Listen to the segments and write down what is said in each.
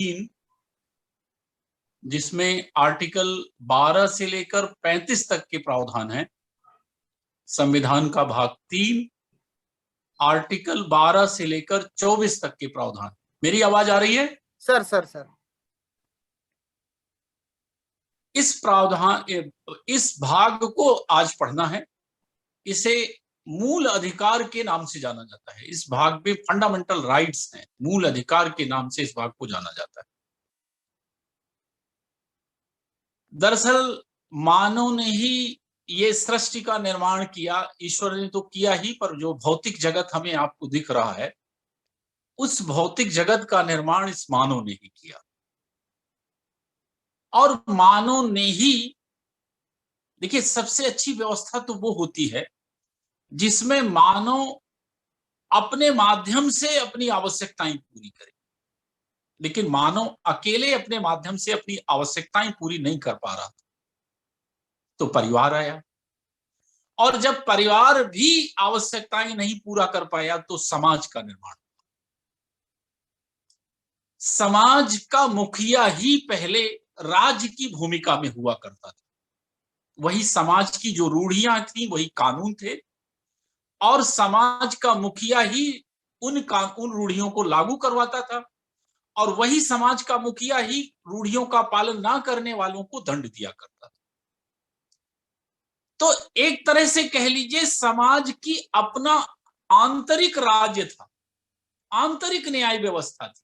3, जिसमें आर्टिकल 12 से लेकर 35 तक के प्रावधान हैं। संविधान का भाग 3, आर्टिकल 12 से लेकर 24 तक के प्रावधान। मेरी आवाज आ रही है? सर सर सर इस प्रावधान, इस भाग को आज पढ़ना है। इसे मूल अधिकार के नाम से जाना जाता है। इस भाग में फंडामेंटल राइट्स हैं, मूल अधिकार के नाम से इस भाग को जाना जाता है। दरअसल मानव ने ही ये सृष्टि का निर्माण किया। ईश्वर ने तो किया ही, पर जो भौतिक जगत हमें आपको दिख रहा है, उस भौतिक जगत का निर्माण इस मानव ने ही किया। और मानव ने ही, देखिए, सबसे अच्छी व्यवस्था तो वो होती है जिसमें मानव अपने माध्यम से अपनी आवश्यकताएं पूरी करे। लेकिन मानव अकेले अपने माध्यम से अपनी आवश्यकताएं पूरी नहीं कर पा रहा, तो परिवार आया। और जब परिवार भी आवश्यकताएं नहीं पूरा कर पाया, तो समाज का निर्माण। समाज का मुखिया ही पहले राज्य की भूमिका में हुआ करता था। वही समाज की जो रूढ़ियां थी वही कानून थे, और समाज का मुखिया ही उन रूढ़ियों को लागू करवाता था, और वही समाज का मुखिया ही रूढ़ियों का पालन ना करने वालों को दंड दिया करता था। तो एक तरह से कह लीजिए, समाज की अपना आंतरिक राज्य था, आंतरिक न्याय व्यवस्था थी।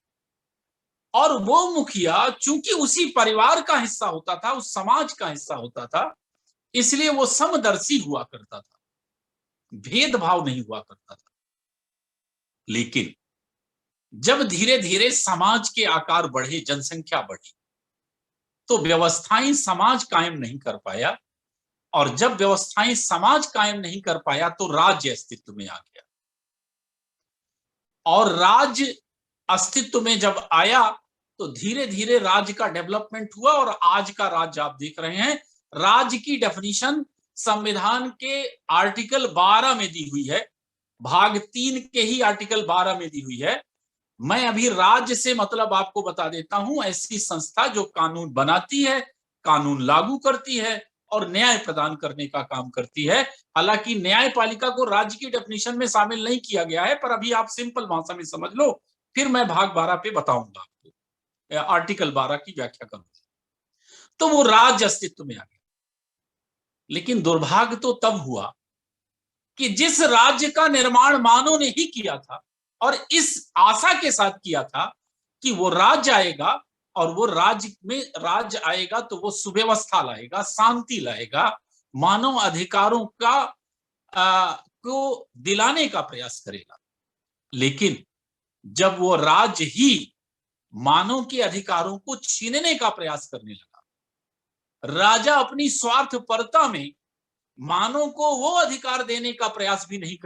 और वो मुखिया चूंकि उसी परिवार का हिस्सा होता था, उस समाज का हिस्सा होता था, इसलिए वो समदर्शी हुआ करता था, भेदभाव नहीं हुआ करता था। लेकिन जब धीरे धीरे समाज के आकार बढ़े, जनसंख्या बढ़ी, तो व्यवस्थाएं समाज कायम नहीं कर पाया। और जब व्यवस्थाएं समाज कायम नहीं कर पाया, तो राज्य अस्तित्व में आ गया। और राज्य अस्तित्व में जब आया, तो धीरे धीरे राज्य का डेवलपमेंट हुआ। और आज का राज्य आप देख रहे हैं। राज्य की डेफिनेशन संविधान के आर्टिकल 12 में दी हुई है, भाग 3 के ही आर्टिकल 12 में दी हुई है। मैं अभी राज्य से मतलब आपको बता देता हूं, ऐसी संस्था जो कानून बनाती है, कानून लागू करती है और न्याय प्रदान करने का काम करती है। हालांकि न्यायपालिका को राज्य की डेफिनेशन में शामिल नहीं किया गया है, पर अभी आप सिंपल भाषा में समझ लो, फिर मैं भाग 12 पे बताऊंगा आपको, आर्टिकल 12 की व्याख्या करूंगा। तो वो राज्य अस्तित्व में आ गया। लेकिन दुर्भाग्य तो तब हुआ कि जिस राज्य का निर्माण मानव ने ही किया था, और इस आशा के साथ किया था कि वो राज्य आएगा, और वो राज्य आएगा तो वो सुव्यवस्था लाएगा, शांति लाएगा, मानव अधिकारों को दिलाने का प्रयास करेगा। लेकिन जब वो राज्य ही मानव के अधिकारों को छीनने का प्रयास करने लगा, राजा अपनी स्वार्थपरता में मानव को वो अधिकार देने का प्रयास भी नहीं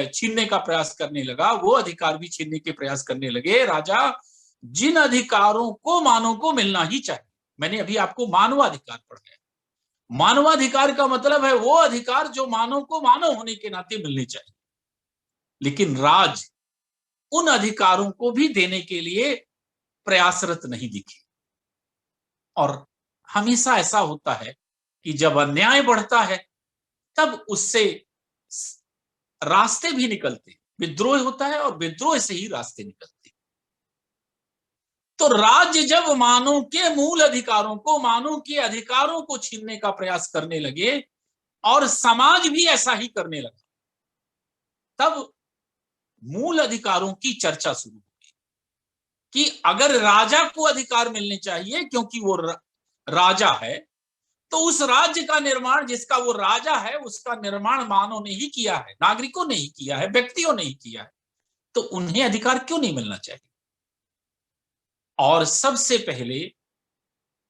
छीनने का प्रयास करने लगा, वो अधिकार भी छीनने के प्रयास करने लगे। राजा जिन अधिकारों को मानव को मिलना ही चाहिए, मैंने अभी आपको मानवाधिकार पढ़ाया। मानवाधिकार का मतलब है वो अधिकार जो मानव को मानव होने के नाते मिलने चाहिए। लेकिन राज उन अधिकारों को भी देने के लिए प्रयासरत नहीं दिखे। और हमेशा ऐसा होता है कि जब अन्याय बढ़ता है, तब उससे रास्ते भी निकलते, विद्रोह होता है और विद्रोह से ही रास्ते निकलते। तो राज्य जब मानव के मूल अधिकारों को, मानव के अधिकारों को छीनने का प्रयास करने लगे, और समाज भी ऐसा ही करने लगा, तब मूल अधिकारों की चर्चा शुरू हुई कि अगर राजा को अधिकार मिलने चाहिए, क्योंकि वो राजा है, तो उस राज्य का निर्माण, जिसका वो राजा है, उसका निर्माण मानव ने ही किया है, नागरिकों ने ही किया है, व्यक्तियों ने ही किया है, तो उन्हें अधिकार क्यों नहीं मिलना चाहिए? और सबसे पहले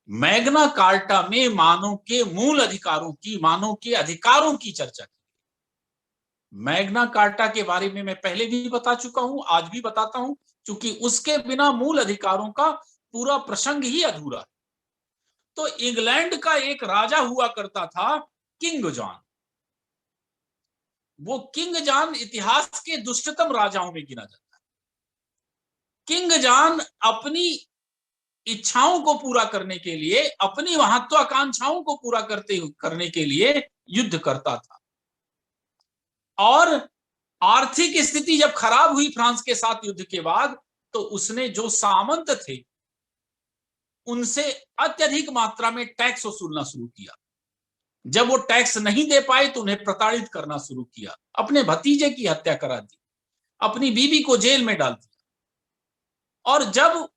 मैग्ना कार्टा में मानव के मूल अधिकारों की, मानव के अधिकारों की चर्चा की। मैग्ना कार्टा के बारे में मैं पहले भी बता चुका हूं, आज भी बताता हूं, क्योंकि उसके बिना मूल अधिकारों का पूरा प्रसंग ही अधूरा है। तो इंग्लैंड का एक राजा हुआ करता था, किंग जॉन। वो किंग जॉन इतिहास के दुष्टतम राजाओं में गिना जाता है। किंग जॉन अपनी इच्छाओं को पूरा करने के लिए, अपनी महत्वाकांक्षाओं को पूरा करने के लिए युद्ध करता था। और आर्थिक स्थिति जब खराब हुई फ्रांस के साथ युद्ध के बाद, तो उसने जो सामंत थे उनसे अत्यधिक मात्रा में टैक्स वसूलना शुरू किया। जब वो टैक्स नहीं दे पाए तो उन्हें प्रताड़ित करना शुरू किया, अपने भतीजे की हत्या करा दी, अपनी बीवी को जेल में डाल दिया। और जब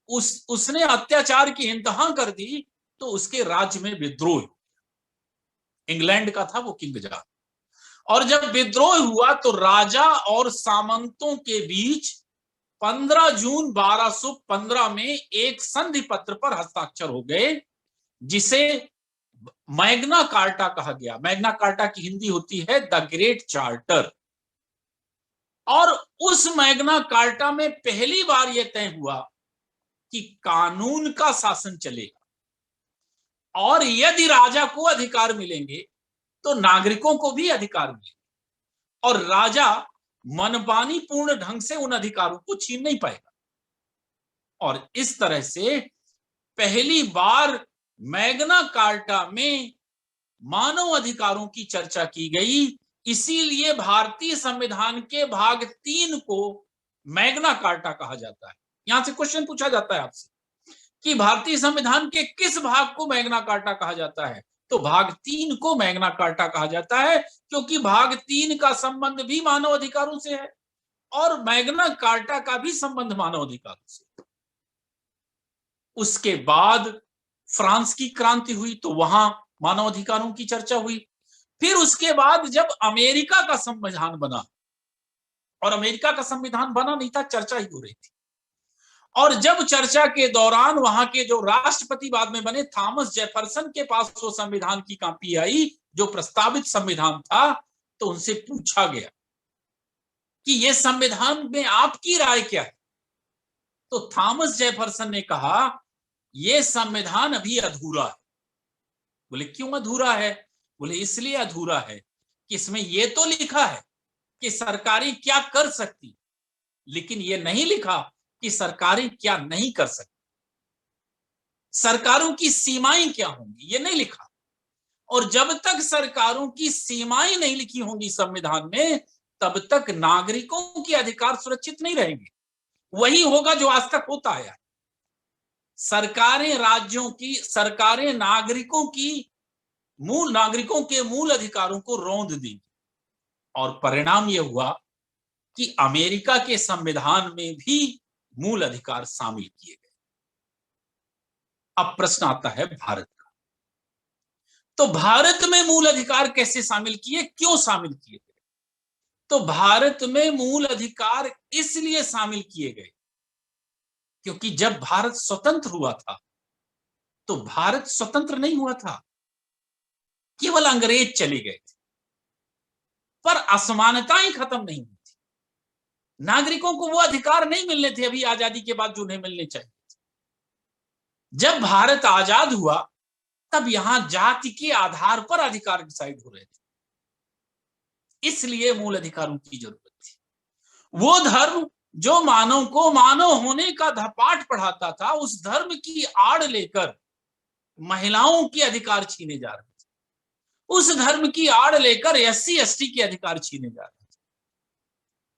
उसने अत्याचार की इंतहा कर दी तो उसके राज्य में विद्रोह, इंग्लैंड का था वो किंग जॉन। और जब विद्रोह हुआ तो राजा और सामंतों के बीच 15 जून 1215 में एक संधि पत्र पर हस्ताक्षर हो गए, जिसे मैग्ना कार्टा कहा गया। मैग्ना कार्टा की हिंदी होती है द ग्रेट चार्टर। और उस मैग्ना कार्टा में पहली बार यह तय हुआ कि कानून का शासन चलेगा, और यदि राजा को अधिकार मिलेंगे तो नागरिकों को भी अधिकार मिलेंगे, और राजा मनमानी पूर्ण ढंग से उन अधिकारों को छीन नहीं पाएगा। और इस तरह से पहली बार मैग्ना कार्टा में मानव अधिकारों की चर्चा की गई। इसीलिए भारतीय संविधान के भाग 3 को मैग्ना कार्टा कहा जाता है। यहां से क्वेश्चन पूछा जाता है आपसे कि भारतीय संविधान के किस भाग को मैग्ना कार्टा कहा जाता है, तो भाग 3 को मैग्ना कार्टा कहा जाता है, क्योंकि भाग 3 का संबंध भी मानव अधिकारों से है और मैग्ना कार्टा का भी संबंध मानव अधिकारों से। उसके बाद फ्रांस की क्रांति हुई तो वहां मानव अधिकारों की चर्चा हुई। फिर उसके बाद जब अमेरिका का संविधान बना, और अमेरिका का संविधान बना नहीं था, चर्चा ही हो रही थी। और जब चर्चा के दौरान वहां के जो राष्ट्रपति बाद में बने, थॉमस जेफरसन के पास वो संविधान की कॉपी आई जो प्रस्तावित संविधान था, तो उनसे पूछा गया कि ये संविधान में आपकी राय क्या है। तो थॉमस जेफरसन ने कहा यह संविधान अभी अधूरा है। बोले क्यों अधूरा है? बोले इसलिए अधूरा है कि इसमें यह तो लिखा है कि सरकारें क्या कर सकती, लेकिन यह नहीं लिखा कि सरकारें क्या नहीं कर सकती, सरकारों की सीमाएं क्या होंगी, यह नहीं लिखा। और जब तक सरकारों की सीमाएं नहीं लिखी होंगी संविधान में, तब तक नागरिकों के अधिकार सुरक्षित नहीं रहेंगे। वही होगा जो आज तक होता आया है। सरकारें नागरिकों के मूल अधिकारों को रौंद देंगी। और परिणाम यह हुआ कि अमेरिका के संविधान में भी मूल अधिकार शामिल किए गए। अब प्रश्न आता है भारत का। तो भारत में मूल अधिकार कैसे शामिल किए, क्यों शामिल किए गए? तो भारत में मूल अधिकार इसलिए शामिल किए गए क्योंकि जब भारत स्वतंत्र हुआ था तो भारत स्वतंत्र नहीं हुआ था, केवल अंग्रेज चले गए थे, पर असमानताएं खत्म नहीं हुई थी। नागरिकों को वो अधिकार नहीं मिलने थे अभी आजादी के बाद जो उन्हें मिलने चाहिए थे। जब भारत आजाद हुआ तब यहां जाति के आधार पर अधिकार डिसाइड हो रहे थे, इसलिए मूल अधिकारों की जरूरत थी। वो धर्म जो मानव को मानव होने का पाठ पढ़ाता था, उस धर्म की आड़ लेकर महिलाओं के अधिकार छीने जा रहे थे, उस धर्म की आड़ लेकर SC ST के अधिकार छीने जा रहे थे,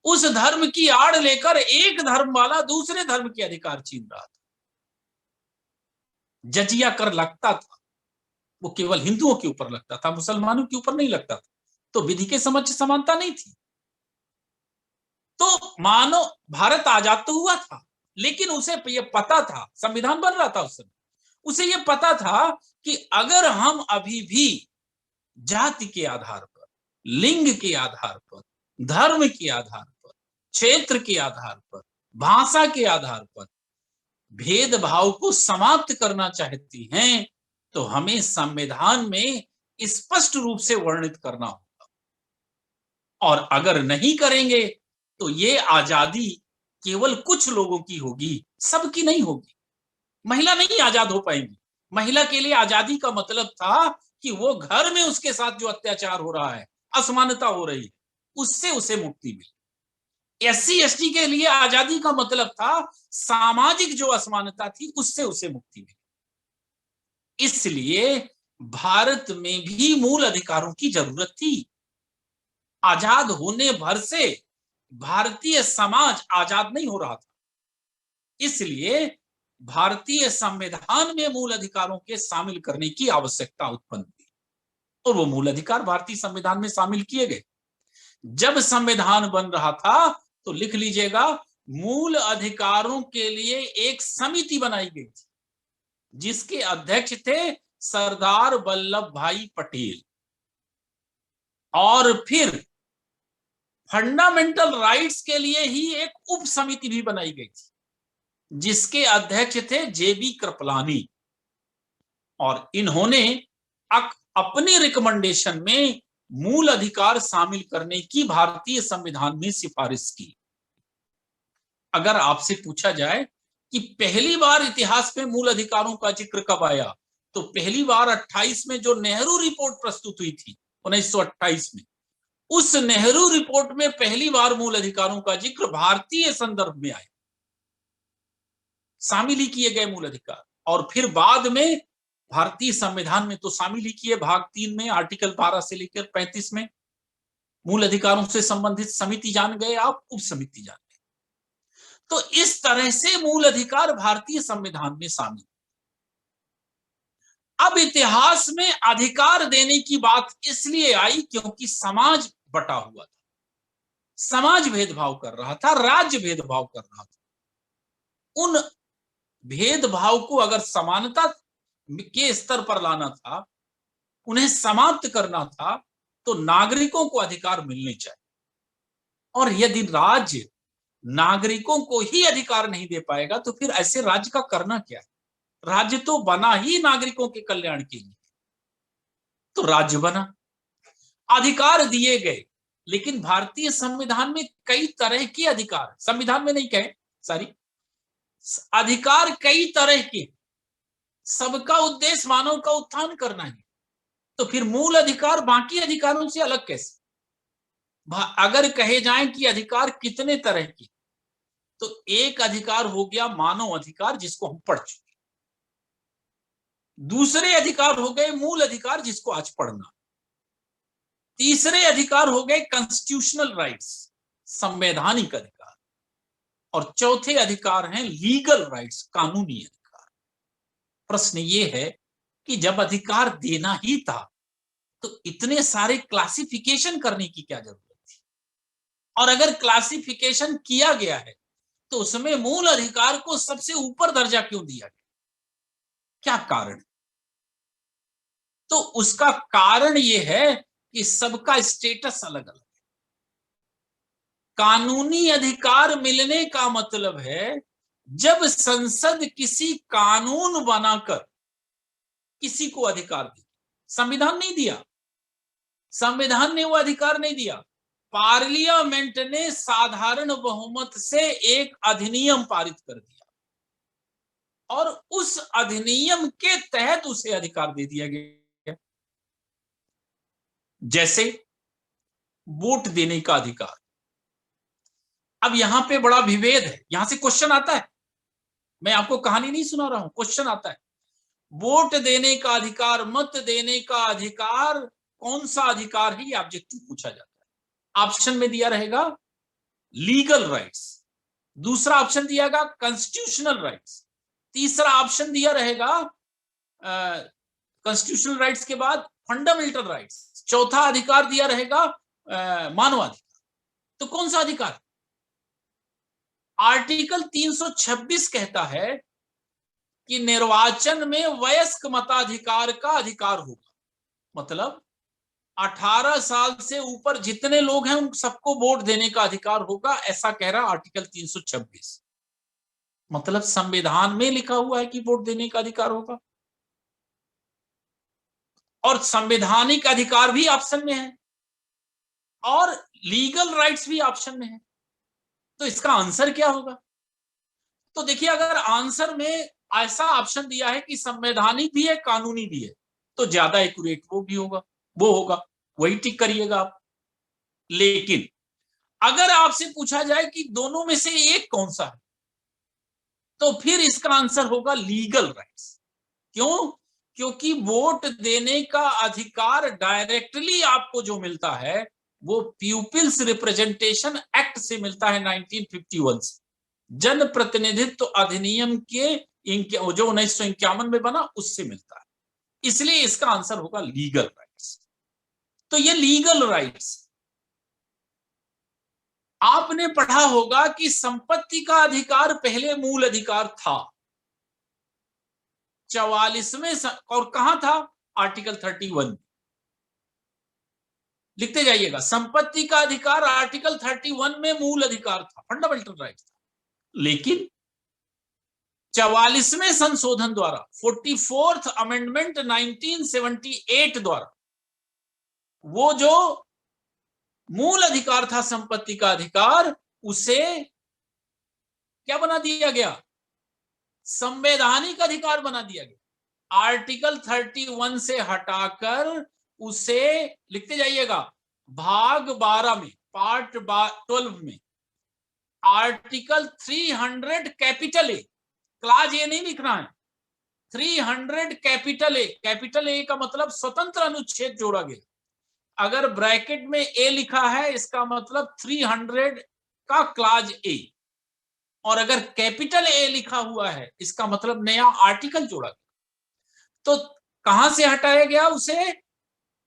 उस धर्म की आड़ लेकर एक धर्म वाला दूसरे धर्म के अधिकार छीन रहा था। जजिया कर लगता था, वो केवल हिंदुओं के ऊपर लगता था, मुसलमानों के ऊपर नहीं लगता था। तो विधि के समक्ष समानता नहीं थी। तो मानो भारत आजाद तो हुआ था, लेकिन उसे ये पता था, संविधान बन रहा था उस समय, उसे ये पता था कि अगर हम अभी भी जाति के आधार पर, लिंग के आधार पर, धर्म के आधार पर, क्षेत्र के आधार पर, भाषा के आधार पर भेदभाव को समाप्त करना चाहती हैं, तो हमें संविधान में स्पष्ट रूप से वर्णित करना होगा। और अगर नहीं करेंगे तो ये आजादी केवल कुछ लोगों की होगी, सबकी नहीं होगी। महिला नहीं आजाद हो पाएंगी। महिला के लिए आजादी का मतलब था कि वो घर में उसके साथ जो अत्याचार हो रहा है, असमानता हो रही है, उससे उसे मुक्ति मिले। SC ST के लिए आजादी का मतलब था सामाजिक जो असमानता थी उससे उसे मुक्ति मिली। इसलिए भारत में भी मूल अधिकारों की जरूरत थी। आजाद होने भर से भारतीय समाज आजाद नहीं हो रहा था, इसलिए भारतीय संविधान में मूल अधिकारों के शामिल करने की आवश्यकता उत्पन्न हुई और वो मूल अधिकार भारतीय संविधान में शामिल किए गए। जब संविधान बन रहा था तो लिख लीजिएगा, मूल अधिकारों के लिए एक समिति बनाई गई थी जिसके अध्यक्ष थे सरदार वल्लभ भाई पटेल, और फिर फंडामेंटल राइट्स के लिए ही एक उप समिति भी बनाई गई थी जिसके अध्यक्ष थे JB कृपलानी, और इन्होंने अपनी रिकमेंडेशन में मूल अधिकार शामिल करने की भारतीय संविधान में सिफारिश की। अगर आपसे पूछा जाए कि पहली बार इतिहास में मूल अधिकारों का जिक्र कब आया, तो पहली बार 28 में जो नेहरू रिपोर्ट प्रस्तुत हुई थी 1928 में, उस नेहरू रिपोर्ट में पहली बार मूल अधिकारों का जिक्र भारतीय संदर्भ में आया, शामिल ही किए गए मूल अधिकार। और फिर बाद में भारतीय संविधान में तो शामिल ही किए, भाग 3 में आर्टिकल 12 से लेकर 35 में मूल अधिकारों से संबंधित समिति जान गए आप, उप समिति जान गए। तो इस तरह से मूल अधिकार भारतीय संविधान में शामिल। अब इतिहास में अधिकार देने की बात इसलिए आई क्योंकि समाज बटा हुआ था, समाज भेदभाव कर रहा था, राज्य भेदभाव कर रहा था। उन भेदभाव को अगर समानता के स्तर पर लाना था, उन्हें समाप्त करना था, तो नागरिकों को अधिकार मिलने चाहिए। और यदि राज्य नागरिकों को ही अधिकार नहीं दे पाएगा तो फिर ऐसे राज्य का करना क्या है? राज्य तो बना ही नागरिकों के कल्याण के लिए, तो राज्य बना, अधिकार दिए गए। लेकिन भारतीय संविधान में कई तरह के अधिकार, संविधान में नहीं कहे, सॉरी, अधिकार कई तरह के, सबका उद्देश्य मानव का उत्थान करना है, तो फिर मूल अधिकार बाकी अधिकारों से अलग कैसे? अगर कहे जाए कि अधिकार कितने तरह के, तो एक अधिकार हो गया मानव अधिकार जिसको हम पढ़ चुके, दूसरे अधिकार हो गए मूल अधिकार जिसको आज पढ़ना, तीसरे अधिकार हो गए कॉन्स्टिट्यूशनल राइट्स, संवैधानिक अधिकार, और चौथे अधिकार हैं लीगल राइट्स, कानूनी अधिकार। प्रश्न ये है कि जब अधिकार देना ही था तो इतने सारे क्लासिफिकेशन करने की क्या जरूरत थी? और अगर क्लासिफिकेशन किया गया है तो उसमें मूल अधिकार को सबसे ऊपर दर्जा क्यों दिया गया? क्या कारण? तो उसका कारण यह है कि सबका स्टेटस अलग अलग है। कानूनी अधिकार मिलने का मतलब है जब संसद किसी कानून बनाकर किसी को अधिकार दे। संविधान नहीं दिया, संविधान ने वो अधिकार नहीं दिया, पार्लियामेंट ने साधारण बहुमत से एक अधिनियम पारित कर दिया और उस अधिनियम के तहत उसे अधिकार दे दिया गया। जैसे वोट देने का अधिकार। अब यहां पे बड़ा विभेद है, यहां से क्वेश्चन आता है, मैं आपको कहानी नहीं सुना रहा हूं, क्वेश्चन आता है। वोट देने का अधिकार, मत देने का अधिकार कौन सा अधिकार है, ये ऑब्जेक्टिव पूछा जाता है। ऑप्शन में दिया रहेगा लीगल राइट्स, दूसरा ऑप्शन दियागा कॉन्स्टिट्यूशनल राइट्स, तीसरा ऑप्शन दिया रहेगा कॉन्स्टिट्यूशनल राइट्स के बाद फंडामेंटल राइट्स, चौथा अधिकार दिया रहेगा मानवाधिकार। तो कौन सा अधिकार? आर्टिकल 326 कहता है कि निर्वाचन में वयस्क मताधिकार का अधिकार होगा, मतलब 18 साल से ऊपर जितने लोग हैं उन सबको वोट देने का अधिकार होगा, ऐसा कह रहा आर्टिकल 326। मतलब संविधान में लिखा हुआ है कि वोट देने का अधिकार होगा, और संवैधानिक अधिकार भी ऑप्शन में है और लीगल राइट्स भी ऑप्शन में है। तो इसका आंसर क्या होगा? तो देखिए, अगर आंसर में ऐसा ऑप्शन दिया है कि संवैधानिक भी है कानूनी भी है, तो ज्यादा एक्यूरेट वो भी होगा, वो होगा, वही टिक करिएगा आप। लेकिन अगर आपसे पूछा जाए कि दोनों में से एक कौन सा है, तो फिर इसका आंसर होगा लीगल राइट्स। क्यों? क्योंकि वोट देने का अधिकार डायरेक्टली आपको जो मिलता है वो पीपुल्स रिप्रेजेंटेशन एक्ट से मिलता है 1951 से, जन प्रतिनिधित्व अधिनियम के जो 1951 में बना उससे मिलता है। इसलिए इसका आंसर होगा लीगल राइट्स। तो ये लीगल राइट्स, आपने पढ़ा होगा कि संपत्ति का अधिकार पहले मूल अधिकार था 44वें और कहां था? आर्टिकल 31। लिखते जाइएगा, संपत्ति का अधिकार आर्टिकल 31 में मूल अधिकार था, फंडामेंटल राइट था। लेकिन 44वें संशोधन द्वारा 44th अमेंडमेंट 1978 द्वारा वो जो मूल अधिकार था संपत्ति का अधिकार, उसे क्या बना दिया गया? संवैधानिक अधिकार बना दिया गया। आर्टिकल 31 से हटाकर उसे, लिखते जाइएगा, भाग 12 में, पार्ट 12 में आर्टिकल 300 कैपिटल ए, क्लास ए नहीं लिखना है, 300 कैपिटल ए का मतलब स्वतंत्र अनुच्छेद जोड़ा गया। अगर ब्रैकेट में ए लिखा है इसका मतलब 300 का क्लास ए, और अगर कैपिटल ए लिखा हुआ है इसका मतलब नया आर्टिकल जोड़ा गया। तो कहां से हटाया गया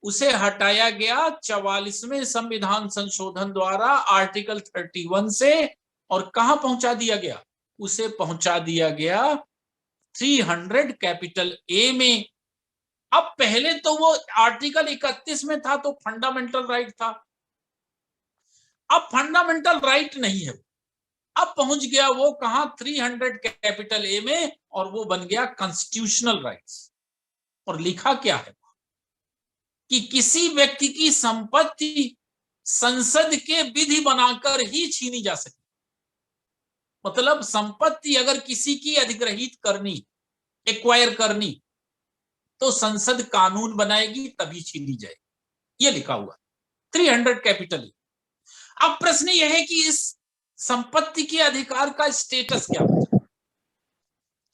उसे हटाया गया 44वें संविधान संशोधन द्वारा आर्टिकल 31 से, और कहां पहुंचा दिया गया? उसे पहुंचा दिया गया 300 कैपिटल ए में। अब पहले तो वो आर्टिकल 31 में था तो फंडामेंटल राइट था, अब फंडामेंटल राइट नहीं है, अब पहुंच गया वो कहां? 300 कैपिटल ए में, और वो बन गया कॉन्स्टिट्यूशनल राइट्स। और लिखा क्या है कि किसी व्यक्ति की संपत्ति संसद के विधि बनाकर ही छीनी जा सकती। मतलब संपत्ति अगर किसी की अधिग्रहित करनी, एक्वायर करनी, तो संसद कानून बनाएगी तभी छीनी जाएगी, ये लिखा हुआ 300 कैपिटल। अब प्रश्न यह है कि इस संपत्ति के अधिकार का स्टेटस क्या है?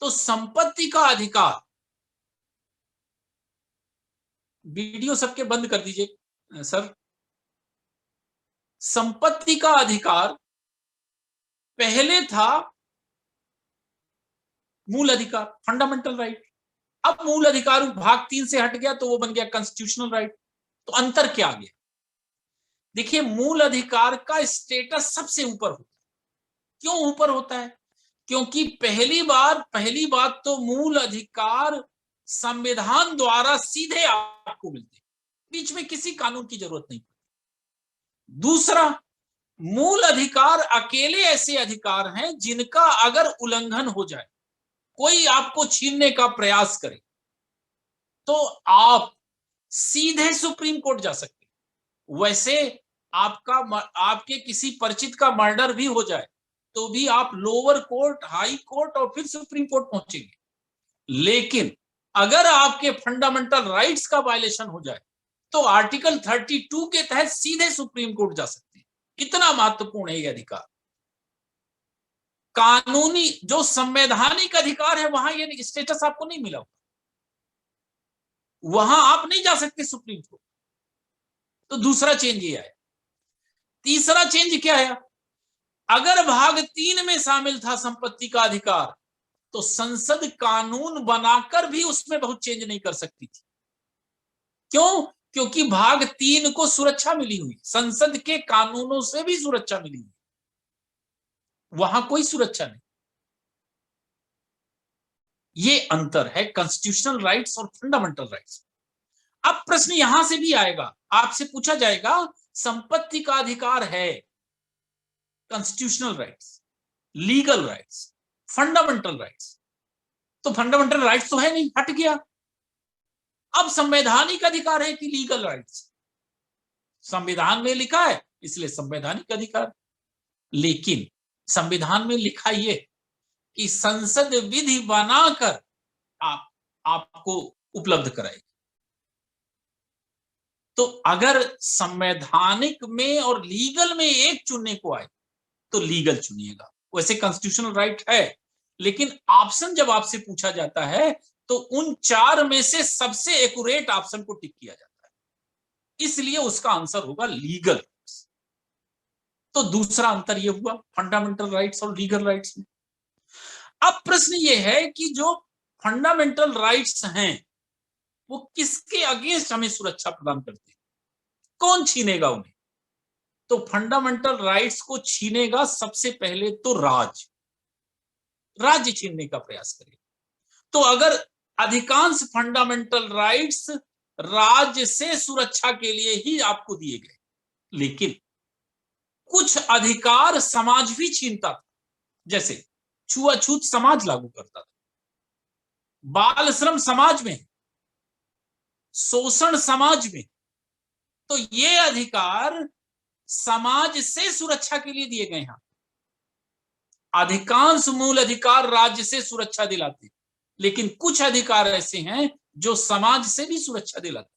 तो संपत्ति का अधिकार, वीडियो सबके बंद कर दीजिए सर। संपत्ति का अधिकार पहले था मूल अधिकार, फंडामेंटल राइट। अब मूल अधिकार भाग 3 से हट गया तो वो बन गया कॉन्स्टिट्यूशनल राइट। तो अंतर क्या आ गया? देखिए, मूल अधिकार का स्टेटस सबसे ऊपर होता है। क्यों ऊपर होता है? क्योंकि पहली बात तो मूल अधिकार संविधान द्वारा सीधे आपको मिलते हैं, बीच में किसी कानून की जरूरत नहीं पड़ती। दूसरा, मूल अधिकार अकेले ऐसे अधिकार हैं जिनका अगर उल्लंघन हो जाए, कोई आपको छीनने का प्रयास करे, तो आप सीधे सुप्रीम कोर्ट जा सकते हैं। वैसे आपके किसी परिचित का मर्डर भी हो जाए तो भी आप लोअर कोर्ट, हाई कोर्ट और फिर सुप्रीम कोर्ट पहुंचेंगे। लेकिन अगर आपके फंडामेंटल राइट्स का वायलेशन हो जाए तो आर्टिकल 32 के तहत सीधे सुप्रीम कोर्ट जा सकते हैं। कितना महत्वपूर्ण है यह अधिकार। कानूनी जो संवैधानिक अधिकार है वहां ये स्टेटस आपको नहीं मिला, वहां आप नहीं जा सकते सुप्रीम कोर्ट। तो दूसरा चेंज ये आया। तीसरा चेंज क्या है? अगर भाग 3 में शामिल था संपत्ति का अधिकार, तो संसद कानून बनाकर भी उसमें बहुत चेंज नहीं कर सकती थी। क्यों? क्योंकि भाग 3 को सुरक्षा मिली हुई, संसद के कानूनों से भी सुरक्षा मिली हुई, वहां कोई सुरक्षा नहीं। ये अंतर है कॉन्स्टिट्यूशनल राइट्स और फंडामेंटल राइट्स। अब प्रश्न यहां से भी आएगा, आपसे पूछा जाएगा संपत्ति का अधिकार है, constitutional rights, legal rights, fundamental rights. तो फंडामेंटल राइट्स तो है नहीं, हट गया। अब संवैधानिक अधिकार है कि लीगल राइट्स? संविधान में लिखा है इसलिए संवैधानिक अधिकार। लेकिन संविधान में लिखा ये कि संसद विधि बनाकर आपको उपलब्ध कराएगी। तो अगर संवैधानिक में और लीगल में एक चुनने को आए तो लीगल चुनिएगा, वैसे कॉन्स्टिट्यूशनल राइट है, लेकिन ऑप्शन जब आपसे पूछा जाता है तो उन चार में से सबसे एक्यूरेट ऑप्शन को टिक किया जाता है, इसलिए उसका आंसर होगा लीगल। तो दूसरा अंतर यह हुआ फंडामेंटल राइट्स और लीगल राइट्स में। अब प्रश्न यह है कि जो फंडामेंटल राइट्स हैं वो किसके अगेंस्ट हमें सुरक्षा प्रदान करते हैं, कौन छीनेगा उन्हें? तो फंडामेंटल राइट्स को छीनेगा सबसे पहले तो राज्य छीनने का प्रयास करेगा। तो अगर अधिकांश फंडामेंटल राइट्स राज्य से सुरक्षा के लिए ही आपको दिए गए, लेकिन कुछ अधिकार समाज भी छीनता था, जैसे छुआछूत समाज लागू करता था, बाल श्रम समाज में, शोषण समाज में, तो ये अधिकार समाज से सुरक्षा के लिए दिए गए हैं। अधिकांश मूल अधिकार राज्य से सुरक्षा दिलाते, लेकिन कुछ अधिकार ऐसे हैं जो समाज से भी सुरक्षा दिलाते।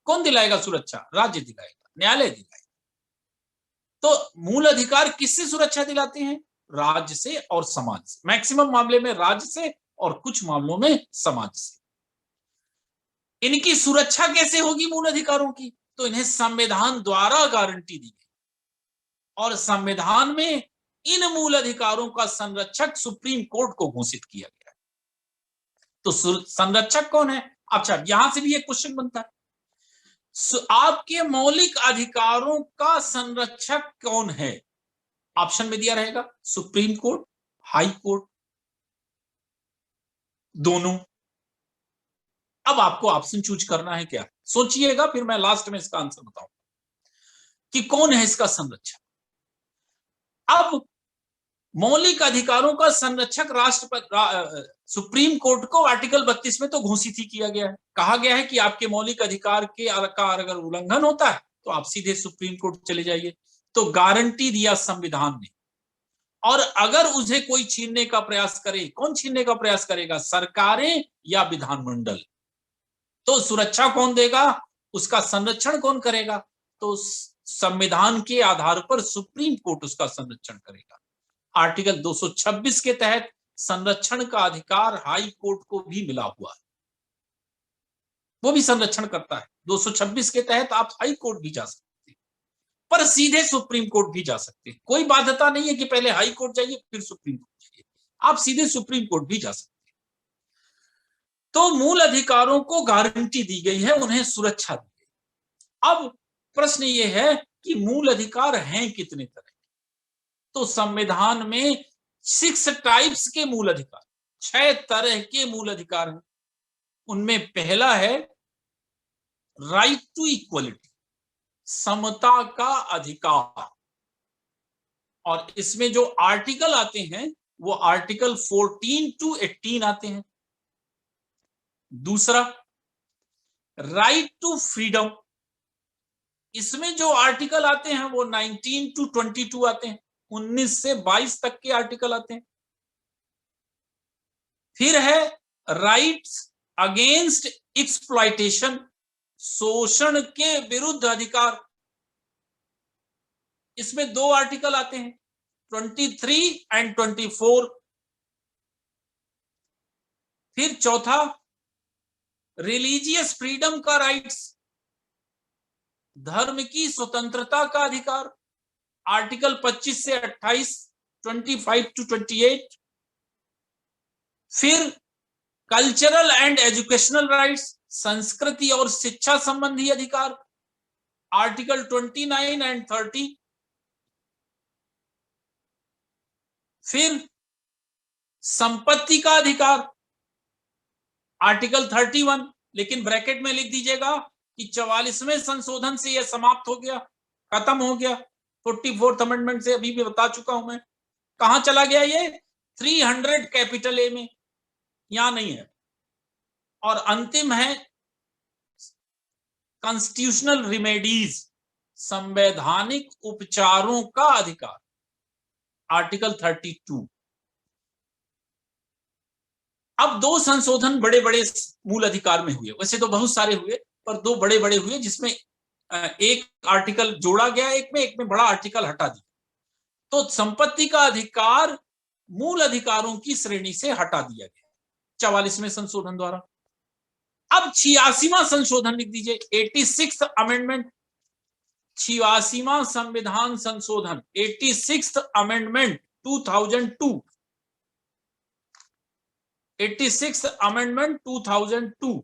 कौन दिलाएगा सुरक्षा? राज्य दिलाएगा, न्यायालय दिलाएगा। तो मूल अधिकार किससे सुरक्षा दिलाते हैं? राज्य से और समाज से, मैक्सिमम मामले में राज्य से और कुछ मामलों में समाज से। इनकी सुरक्षा कैसे होगी मूल अधिकारों की? तो इन्हें संविधान द्वारा गारंटी दी गई, और संविधान में इन मूल अधिकारों का संरक्षक सुप्रीम कोर्ट को घोषित किया गया है। तो संरक्षक कौन है? अच्छा, यहां से भी एक क्वेश्चन बनता है, आपके मौलिक अधिकारों का संरक्षक कौन है? ऑप्शन में दिया रहेगा सुप्रीम कोर्ट, हाई कोर्ट, दोनों। अब आपको ऑप्शन चूज करना है, क्या सोचिएगा, फिर मैं लास्ट में इसका आंसर बताऊंगा कि कौन है इसका संरक्षक। अब मौलिक अधिकारों का संरक्षक राष्ट्रपति सुप्रीम कोर्ट को आर्टिकल 32 में तो घोषित ही किया गया है। कहा गया है कि आपके मौलिक अधिकार का अगर उल्लंघन होता है तो आप सीधे सुप्रीम कोर्ट चले जाइए। तो गारंटी दिया संविधान ने, और अगर उसे कोई छीनने का प्रयास करे, कौन छीनने का प्रयास करेगा? सरकारें या विधानमंडल। तो सुरक्षा कौन देगा, उसका संरक्षण कौन करेगा? तो संविधान के आधार पर सुप्रीम कोर्ट उसका संरक्षण करेगा। आर्टिकल 226 के तहत संरक्षण का अधिकार हाई कोर्ट को भी मिला हुआ है, वो भी संरक्षण करता है। 226 के तहत आप हाई कोर्ट भी जा सकते हैं, पर सीधे सुप्रीम कोर्ट भी जा सकते हैं। कोई बाध्यता नहीं है कि पहले हाई कोर्ट जाइए फिर सुप्रीम कोर्ट जाइए, आप सीधे सुप्रीम कोर्ट भी जा सकते हैं। तो मूल अधिकारों को गारंटी दी गई है, उन्हें सुरक्षा दी गई। अब प्रश्न ये है कि मूल अधिकार हैं कितने तरह? तो संविधान में 6 टाइप्स के मूल अधिकार, 6 तरह के मूल अधिकार हैं। उनमें पहला है राइट टू इक्वलिटी, समता का अधिकार, और इसमें जो आर्टिकल आते हैं वो आर्टिकल 14 to 18 आते हैं। दूसरा राइट टू फ्रीडम, इसमें जो आर्टिकल आते हैं वो 19 to 22 आते हैं, 19 से 22 तक के आर्टिकल आते हैं। फिर है राइट्स अगेंस्ट एक्सप्लॉयटेशन, शोषण के विरुद्ध अधिकार, इसमें 2 आर्टिकल आते हैं 23 and 24। फिर चौथा रिलीजियस फ्रीडम का राइट्स, धर्म की स्वतंत्रता का अधिकार, आर्टिकल 25 से 28, 25 to 28। फिर कल्चरल एंड एजुकेशनल राइट्स, संस्कृति और शिक्षा संबंधी अधिकार, आर्टिकल 29 and 30। फिर संपत्ति का अधिकार, आर्टिकल 31, लेकिन ब्रैकेट में लिख दीजिएगा कि 44वें संशोधन से यह समाप्त हो गया, खत्म हो गया। 44th अमेंडमेंट से अभी भी बता चुका हूं मैं। कहां चला गया ये? 300 कैपिटल ए में, यहां नहीं है। और अंतिम है कॉन्स्टिट्यूशनल रिमेडीज, संवैधानिक उपचारों का अधिकार, आर्टिकल 32। अब 2 संशोधन बड़े बड़े मूल अधिकार में हुए, वैसे तो बहुत सारे हुए पर 2 बड़े बड़े हुए जिसमें एक आर्टिकल जोड़ा गया एक में बड़ा आर्टिकल हटा दिया, तो संपत्ति का अधिकार मूल अधिकारों की श्रेणी से हटा दिया गया 44वें संशोधन द्वारा। अब 86वां संशोधन लिख दीजिए, 86th अमेंडमेंट, 86वां संविधान संशोधन, 86th अमेंडमेंट 2002, 86th अमेंडमेंट 2002।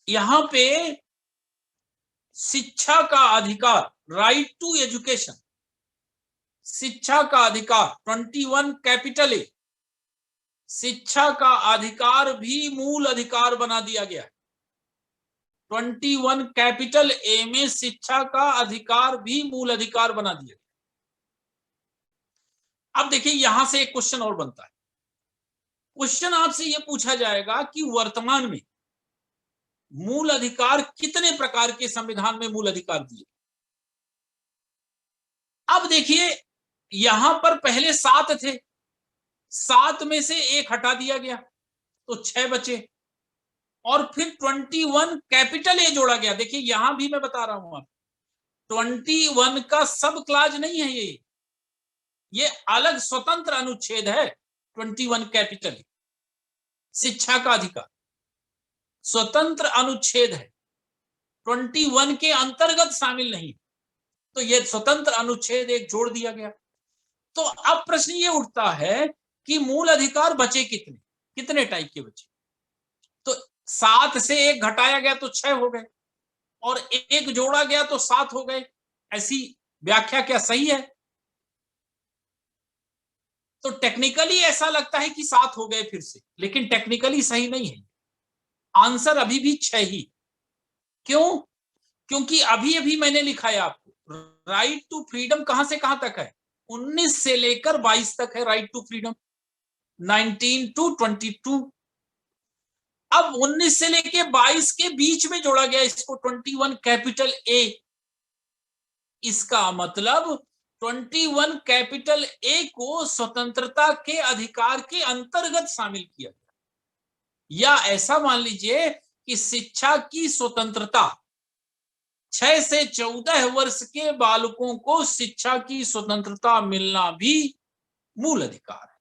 यहां पे शिक्षा का अधिकार, राइट टू एजुकेशन, शिक्षा का अधिकार 21 कैपिटल ए, शिक्षा का अधिकार भी मूल अधिकार बना दिया गया है। 21 कैपिटल ए में शिक्षा का अधिकार भी मूल अधिकार बना दिया गया। अब देखिए यहां से एक क्वेश्चन और बनता है। क्वेश्चन आपसे यह पूछा जाएगा कि वर्तमान में मूल अधिकार कितने प्रकार के संविधान में मूल अधिकार दिए। अब देखिए यहां पर पहले 7 थे, 7 में से एक हटा दिया गया तो 6 बचे, और फिर 21 कैपिटल ए जोड़ा गया। देखिए यहां भी मैं बता रहा हूं आप, 21 का सब क्लाज नहीं है, ये अलग स्वतंत्र अनुच्छेद है। 21 कैपिटल ए शिक्षा का अधिकार स्वतंत्र अनुच्छेद है, 21 के अंतर्गत शामिल नहीं, तो ये स्वतंत्र अनुच्छेद एक जोड़ दिया गया। तो अब प्रश्न ये उठता है कि मूल अधिकार बचे कितने, कितने टाइप के बचे। तो 7 से एक घटाया गया तो 6 हो गए, और एक जोड़ा गया तो 7 हो गए। ऐसी व्याख्या क्या सही है? तो टेक्निकली ऐसा लगता है कि 7 हो गए फिर से, लेकिन टेक्निकली सही नहीं है। आंसर अभी भी 6 ही। क्यों? क्योंकि अभी अभी मैंने लिखा है आपको, राइट टू फ्रीडम कहां से कहां तक है, 19 से लेकर 22 तक है राइट टू फ्रीडम, 19 to 22। अब 19 से लेके 22 के बीच में जोड़ा गया इसको 21 कैपिटल ए। इसका मतलब 21 कैपिटल ए को स्वतंत्रता के अधिकार के अंतर्गत शामिल किया गया। या ऐसा मान लीजिए कि शिक्षा की स्वतंत्रता, 6 से 14 वर्ष के बालकों को शिक्षा की स्वतंत्रता मिलना भी मूल अधिकार है।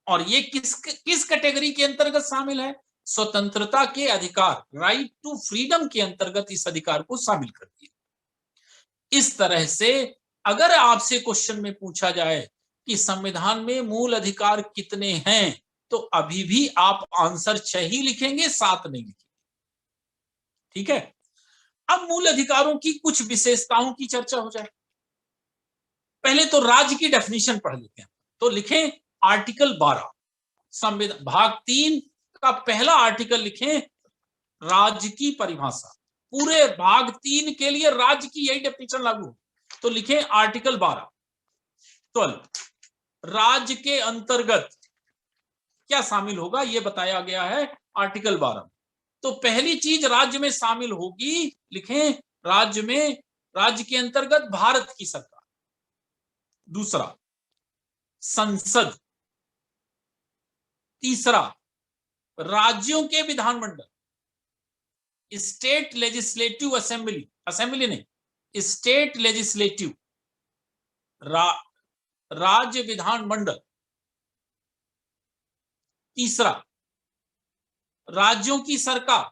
और ये किस कैटेगरी के अंतर्गत शामिल है? स्वतंत्रता के अधिकार, राइट टू फ्रीडम के अंतर्गत इस अधिकार को शामिल कर दिया। इस तरह से अगर आपसे क्वेश्चन में पूछा जाए कि संविधान में मूल अधिकार कितने हैं, तो अभी भी आप आंसर 6 ही लिखेंगे, 7 नहीं लिखेंगे। ठीक है, अब मूल अधिकारों की कुछ विशेषताओं की चर्चा हो जाए। पहले तो राज्य की डेफिनेशन पढ़ लेते हैं। तो लिखें आर्टिकल 12 संविधान भाग 3 का पहला आर्टिकल लिखें, राज्य की परिभाषा। पूरे भाग 3 के लिए राज्य की यही डेफिनेशन लागू। तो लिखें आर्टिकल 12 राज्य के अंतर्गत क्या शामिल होगा यह बताया गया है आर्टिकल 12। तो पहली चीज राज्य में शामिल होगी, लिखें राज्य के अंतर्गत भारत की सरकार। दूसरा संसद। तीसरा राज्यों के विधानमंडल, स्टेट लेजिस्लेटिव असेंबली, असेंबली नहीं स्टेट लेजिस्लेटिव, राज्य विधानमंडल। तीसरा राज्यों की सरकार।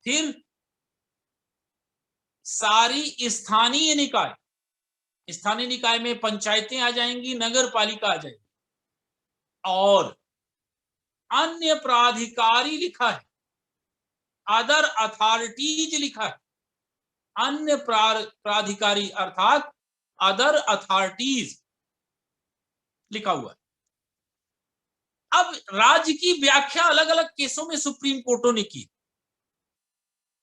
फिर सारी स्थानीय निकाय, स्थानीय निकाय में पंचायतें आ जाएंगी, नगर पालिका आ जाएगी, और अन्य प्राधिकारी लिखा है, अदर अथॉरिटीज लिखा है, अन्य प्राधिकारी अर्थात अदर अथॉरिटीज लिखा हुआ है। अब राज्य की व्याख्या अलग अलग केसों में सुप्रीम कोर्टों ने की।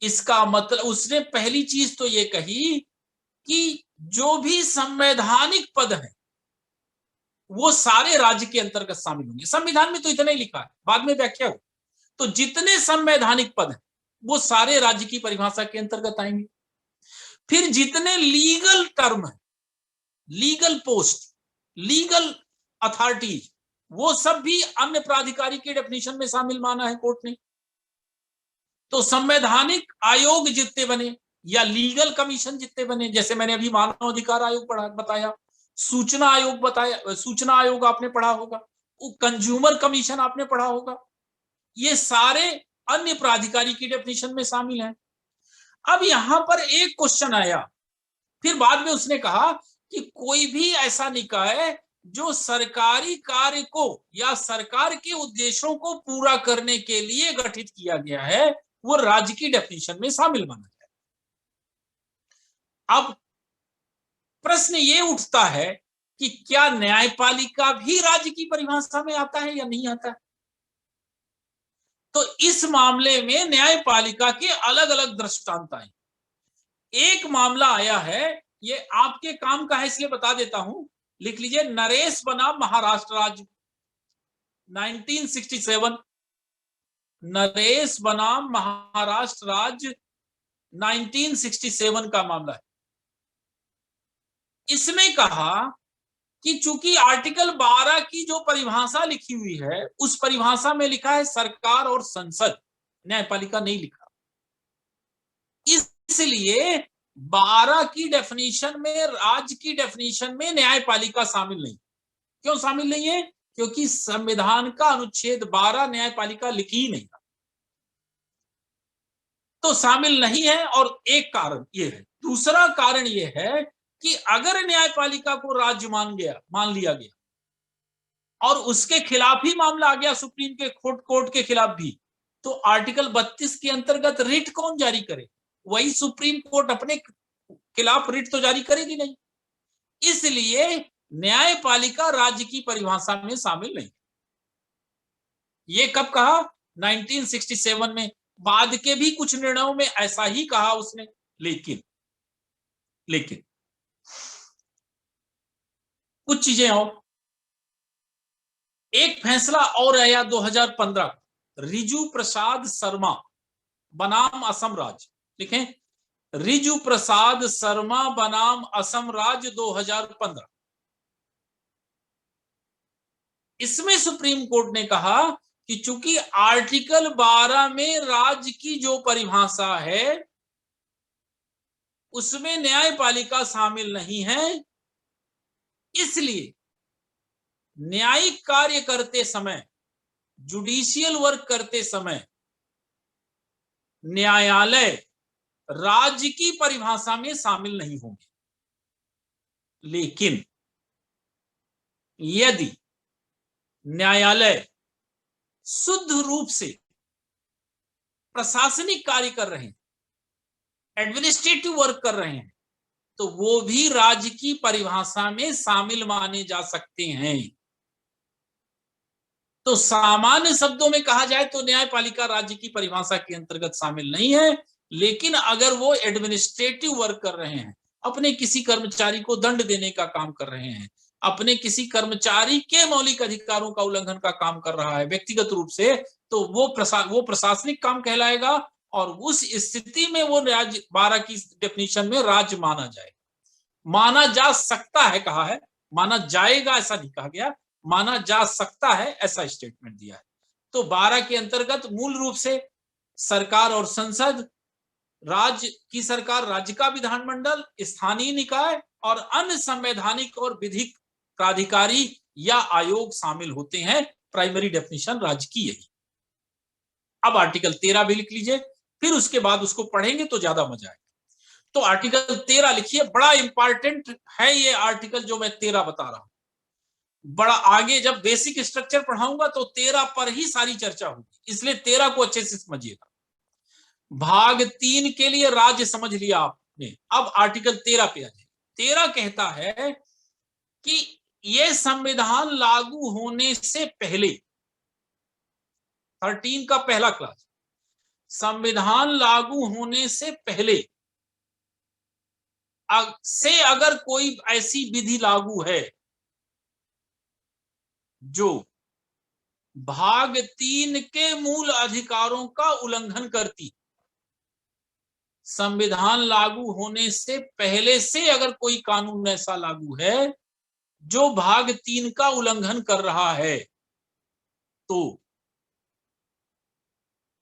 इसका मतलब उसने पहली चीज तो ये कही कि जो भी संवैधानिक पद है वो सारे राज्य के अंतर्गत शामिल होंगे। संविधान में तो इतना ही लिखा है, बाद में व्याख्या हो। तो जितने संवैधानिक पद हैं वो सारे राज्य की परिभाषा के अंतर्गत आएंगे। फिर जितने लीगल टर्म है, लीगल पोस्ट, लीगल अथॉरिटीज, वो सब भी अन्य प्राधिकारी के डेफिनेशन में शामिल माना है कोर्ट ने। तो संवैधानिक आयोग जितने बने या लीगल कमीशन जितने बने, जैसे मैंने अभी मानव अधिकार आयोग बताया, सूचना आयोग बताया, सूचना आयोग आपने पढ़ा होगा, कंज्यूमर कमीशन आपने पढ़ा होगा, ये सारे अन्य प्राधिकारी की डेफिनेशन में शामिल हैं। अब यहां पर एक क्वेश्चन आया, फिर बाद में उसने कहा कि कोई भी ऐसा निकाय जो सरकारी कार्य को या सरकार के उद्देश्यों को पूरा करने के लिए गठित किया गया है वो राज्य की डेफिनेशन में शामिल माना जाए। अब प्रश्न ये उठता है कि क्या न्यायपालिका भी राज्य की परिभाषा में आता है या नहीं आता है? तो इस मामले में न्यायपालिका के अलग अलग दृष्टांत आए। एक मामला आया है, ये आपके काम का है इसलिए बता देता हूं, लिख लीजिए, नरेश बनाम महाराष्ट्र राज्य 1967, नरेश बनाम महाराष्ट्र राज्य 1967 का मामला है। इसमें कहा कि चूंकि आर्टिकल 12 की जो परिभाषा लिखी हुई है उस परिभाषा में लिखा है सरकार और संसद, न्यायपालिका नहीं लिखा, इसलिए 12 की डेफिनेशन में, राज्य की डेफिनेशन में न्यायपालिका शामिल नहीं। क्यों शामिल नहीं है? क्योंकि संविधान का अनुच्छेद 12 न्यायपालिका लिखी ही नहीं, तो शामिल नहीं है। और एक कारण ये है, दूसरा कारण ये है कि अगर न्यायपालिका को राज्य मान लिया गया और उसके खिलाफ ही मामला आ गया सुप्रीम के कोर्ट के खिलाफ भी, तो आर्टिकल 32 के अंतर्गत रिट कौन जारी करे? वही सुप्रीम कोर्ट अपने खिलाफ रिट तो जारी करेगी नहीं, इसलिए न्यायपालिका राज्य की परिभाषा में शामिल नहीं। ये कब कहा? 1967 में। बाद के भी कुछ निर्णयों में ऐसा ही कहा उसने, लेकिन कुछ चीजें और, एक फैसला और आया 2015, रिजू प्रसाद शर्मा बनाम असम राज्य, लिखें, रिजू प्रसाद शर्मा बनाम असम राज्य 2015। इसमें सुप्रीम कोर्ट ने कहा कि चूंकि आर्टिकल 12 में राज्य की जो परिभाषा है उसमें न्यायपालिका शामिल नहीं है, इसलिए न्यायिक कार्य करते समय, जुडिशियल वर्क करते समय न्यायालय राज्य की परिभाषा में शामिल नहीं होंगे। लेकिन यदि न्यायालय शुद्ध रूप से प्रशासनिक कार्य कर रहे हैं, एडमिनिस्ट्रेटिव वर्क कर रहे हैं, तो वो भी राज्य की परिभाषा में शामिल माने जा सकते हैं। तो सामान्य शब्दों में कहा जाए तो न्यायपालिका राज्य की परिभाषा के अंतर्गत शामिल नहीं है, लेकिन अगर वो एडमिनिस्ट्रेटिव वर्क कर रहे हैं, अपने किसी कर्मचारी को दंड देने का काम कर रहे हैं, अपने किसी कर्मचारी के मौलिक अधिकारों का उल्लंघन का काम कर रहा है व्यक्तिगत रूप से, तो वो प्रशासनिक काम कहलाएगा और उस स्थिति में वो राज्य 12 की डेफिनेशन में राज्य माना जाएगा। माना जा सकता है कहा है, माना जाएगा ऐसा नहीं कहा गया, माना जा सकता है ऐसा स्टेटमेंट दिया है। तो 12 के अंतर्गत मूल रूप से सरकार और संसद, राज्य की सरकार, राज्य का विधानमंडल, स्थानीय निकाय और अन्य संवैधानिक और विधिक प्राधिकारी या आयोग शामिल होते हैं। प्राइमरी डेफिनेशन राज्य की यही। अब आर्टिकल 13 भी लिख लीजिए, फिर उसके बाद उसको पढ़ेंगे तो ज्यादा मजा आएगा। तो आर्टिकल 13 लिखिए, बड़ा इंपॉर्टेंट है ये आर्टिकल जो मैं 13 बता रहा हूं। बड़ा आगे जब बेसिक स्ट्रक्चर पढ़ाऊंगा तो 13 पर ही सारी चर्चा होगी, इसलिए 13 को अच्छे से समझिएगा। भाग 3 के लिए राज्य समझ लिया आपने, अब आर्टिकल 13 पे आ जाए। 13 कहता है कि ये संविधान लागू होने से पहले, 13 का पहला क्लास, संविधान लागू होने से पहले से अगर कोई ऐसी विधि लागू है जो भाग 3 के मूल अधिकारों का उल्लंघन करती, संविधान लागू होने से पहले से अगर कोई कानून ऐसा लागू है जो भाग 3 का उल्लंघन कर रहा है, तो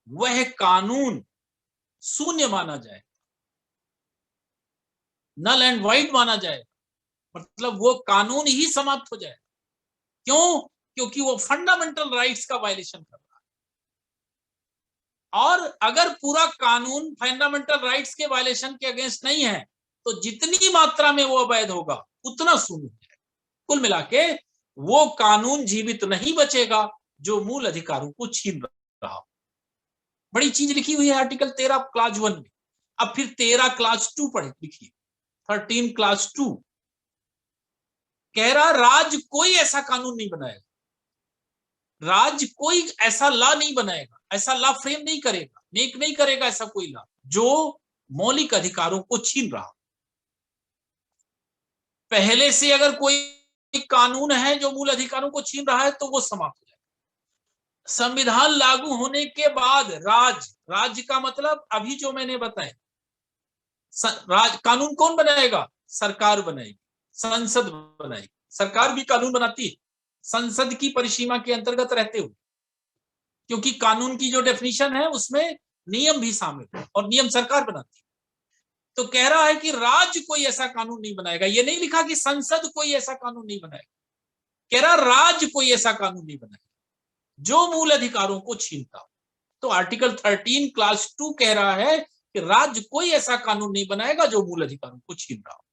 वह कानून शून्य माना जाए, नल एंड वाइड माना जाए, मतलब वो कानून ही समाप्त हो जाए। क्यों? क्योंकि वो फंडामेंटल राइट्स का वायलेशन कर रहा है। और अगर पूरा कानून फंडामेंटल राइट्स के वायलेशन के अगेंस्ट नहीं है तो जितनी मात्रा में वो अवैध होगा उतना शून्य है। कुल मिला के वो कानून जीवित नहीं बचेगा जो मूल अधिकारों को छीन रहा हो। बड़ी चीज लिखी हुई है आर्टिकल 13 क्लास 1 में। अब फिर 13 क्लास 2 पढ़े लिखिए। 13 क्लास 2 कह रहा राज्य कोई ऐसा कानून नहीं बनाएगा, राज्य कोई ऐसा लॉ नहीं बनाएगा, ऐसा लॉ फ्रेम नहीं करेगा, मेक नहीं करेगा ऐसा कोई लॉ जो मौलिक अधिकारों को छीन रहा हो। पहले से अगर कोई कानून है जो मूल अधिकारों को छीन रहा है तो वो समाप्त हो जाएगा। संविधान लागू होने के बाद राज्य का मतलब अभी जो मैंने बताया, कानून कौन बनाएगा? सरकार बनाएगी, संसद बनाएगी। सरकार भी कानून बनाती है संसद की परिसीमा के अंतर्गत रहते हुए, क्योंकि कानून की जो डेफिनेशन है उसमें नियम भी शामिल है और नियम सरकार बनाती है। तो कह रहा है कि राज्य कोई ऐसा कानून नहीं बनाएगा। ये नहीं लिखा कि संसद कोई ऐसा कानून नहीं बनाएगा, कह रहा राज्य कोई ऐसा कानून नहीं बनाएगा जो मूल अधिकारों को छीनता हो। तो आर्टिकल 13 क्लास 2 कह रहा है कि राज्य कोई ऐसा कानून नहीं बनाएगा जो मूल अधिकारों को छीन रहा हो।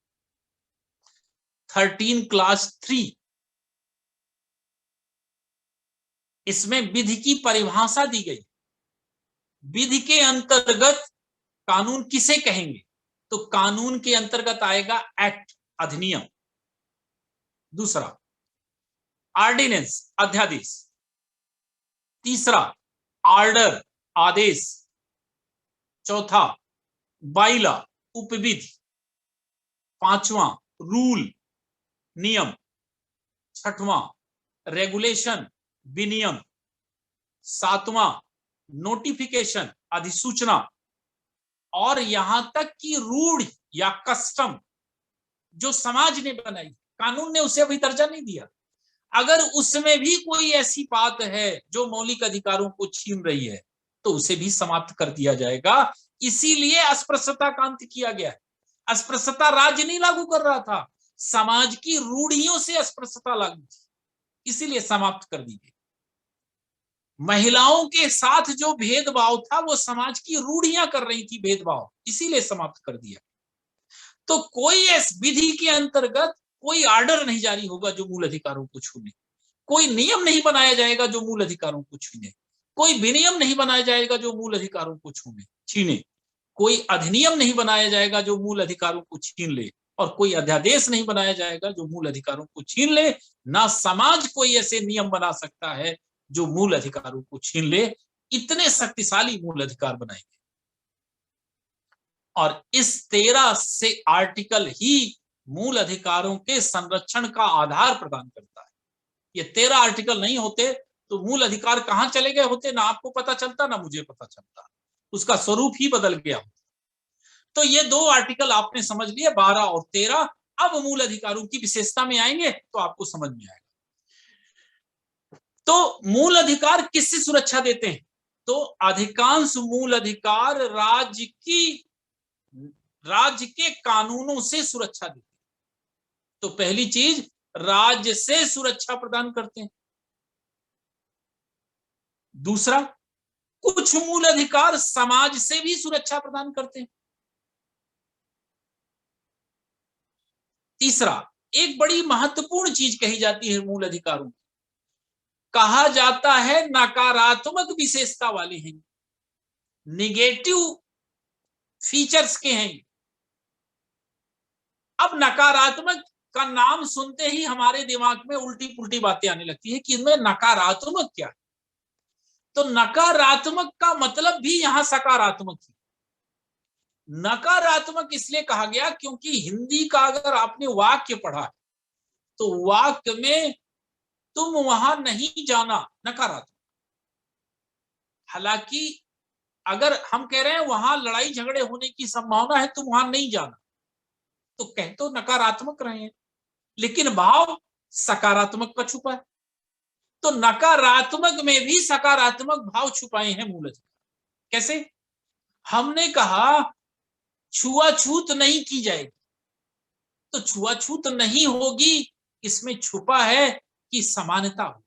13 क्लास 3 इसमें विधि की परिभाषा दी गई। विधि के अंतर्गत कानून किसे कहेंगे? तो कानून के अंतर्गत आएगा एक्ट, अधिनियम। दूसरा ऑर्डिनेंस, अध्यादेश। तीसरा ऑर्डर, आदेश। चौथा बाइला, उपविधि। पांचवा रूल, नियम। छठवां रेगुलेशन, विनियम। सातवां नोटिफिकेशन, अधिसूचना। और यहां तक कि रूढ़ या कस्टम जो समाज ने बनाई, कानून ने उसे अभी दर्जा नहीं दिया, अगर उसमें भी कोई ऐसी बात है जो मौलिक अधिकारों को छीन रही है तो उसे भी समाप्त कर दिया जाएगा। इसीलिए अस्पृश्यता का अंत किया गया है। अस्पृश्यता राज्य नहीं लागू कर रहा था, समाज की रूढ़ियों से अस्पृश्यता लागू थी, इसीलिए समाप्त कर दी गई। महिलाओं के साथ जो भेदभाव था वो समाज की रूढ़ियां कर रही थी भेदभाव, इसीलिए समाप्त कर दिया। तो कोई इस विधि के अंतर्गत कोई ऑर्डर नहीं जारी होगा जो मूल अधिकारों को छूने, कोई नियम नहीं बनाया जाएगा जो मूल अधिकारों को छीने, कोई विनियम नहीं बनाया जाएगा जो मूल अधिकारों को छीने, कोई अधिनियम नहीं बनाया जाएगा जो मूल अधिकारों को छीन ले, और कोई अध्यादेश नहीं बनाया जाएगा जो मूल अधिकारों को छीन ले। ना समाज कोई ऐसे नियम बना सकता है जो मूल अधिकारों को छीन ले। इतने शक्तिशाली मूल अधिकार बनाएंगे। और इस 13 से आर्टिकल ही मूल अधिकारों के संरक्षण का आधार प्रदान करता है। ये 13 आर्टिकल नहीं होते तो मूल अधिकार कहां चले गए होते, ना आपको पता चलता ना मुझे पता चलता, उसका स्वरूप ही बदल गया होता। तो ये 2 आर्टिकल आपने समझ लिए, 12 और 13। अब मूल अधिकारों की विशेषता में आएंगे तो आपको समझ में आएगा। तो मूल अधिकार किससे सुरक्षा देते हैं? तो अधिकांश मूल अधिकार राज्य के कानूनों से सुरक्षा देते हैं। तो पहली चीज, राज्य से सुरक्षा प्रदान करते हैं। दूसरा, कुछ मूल अधिकार समाज से भी सुरक्षा प्रदान करते हैं। तीसरा, एक बड़ी महत्वपूर्ण चीज कही जाती है मूल अधिकारों में, कहा जाता है नकारात्मक विशेषता वाले हैं, निगेटिव फीचर्स के हैं। अब नकारात्मक का नाम सुनते ही हमारे दिमाग में उल्टी पुल्टी बातें आने लगती है कि इनमें नकारात्मक क्या है। तो नकारात्मक का मतलब भी यहां सकारात्मक है। नकारात्मक इसलिए कहा गया क्योंकि हिंदी का अगर आपने वाक्य पढ़ा है तो वाक्य में तुम वहां नहीं जाना नकारात्मक। हालांकि अगर हम कह रहे हैं वहां लड़ाई झगड़े होने की संभावना है, तुम वहां नहीं जाना, तो कह तो नकारात्मक रहे हैं लेकिन भाव सकारात्मक का छुपा है। तो नकारात्मक में भी सकारात्मक भाव छुपाए हैं मूल अधिकार। कैसे? हमने कहा छुआछूत नहीं की जाएगी, तो छुआछूत नहीं होगी इसमें छुपा है कि समानता हो।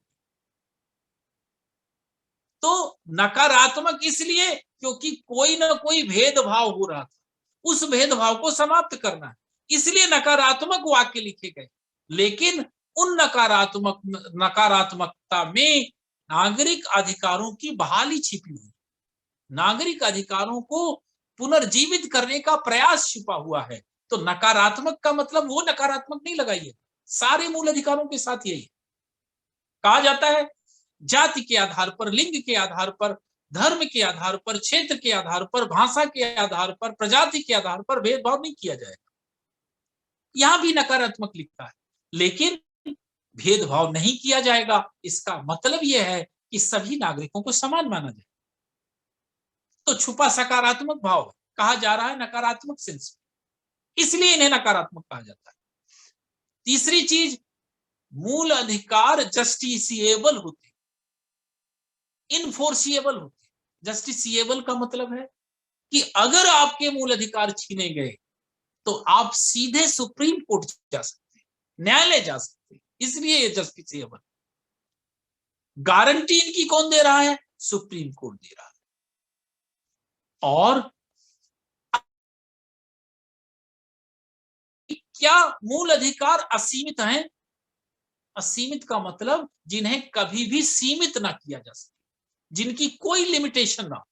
तो नकारात्मक इसलिए क्योंकि कोई ना कोई भेदभाव हो रहा था, उस भेदभाव को समाप्त करना है, इसलिए नकारात्मक वाक्य लिखे गए। लेकिन उन नकारात्मकता में नागरिक अधिकारों की बहाली छिपी हुई, नागरिक अधिकारों को पुनर्जीवित करने का प्रयास छिपा हुआ है। तो नकारात्मक का मतलब वो नकारात्मक नहीं लगाइए, सारे मूल अधिकारों के साथ यही कहा जाता है। जाति के आधार पर, लिंग के आधार पर, धर्म के आधार पर, क्षेत्र के आधार पर, भाषा के आधार पर, प्रजाति के आधार पर भेदभाव नहीं किया जाएगा। यहां भी नकारात्मक लिखा है, लेकिन भेदभाव नहीं किया जाएगा इसका मतलब यह है कि सभी नागरिकों को समान माना जाए। तो छुपा सकारात्मक भाव कहा जा रहा है नकारात्मक सेंस में, इसलिए इन्हें नकारात्मक कहा जाता है। तीसरी चीज, मूल अधिकार जस्टिसिएबल होते, इनफोर्सिएबल होते। जस्टिसिएबल का मतलब है कि अगर आपके मूल अधिकार छीने गए तो आप सीधे सुप्रीम कोर्ट जा सकते हैं, न्यायालय जा सकते हैं, इसलिए ये जस्टिसिएबल। गारंटी इनकी कौन दे रहा है? सुप्रीम कोर्ट दे रहा है। और क्या मूल अधिकार असीमित हैं? असीमित का मतलब जिन्हें कभी भी सीमित ना किया जा सके, जिनकी कोई लिमिटेशन ना हो।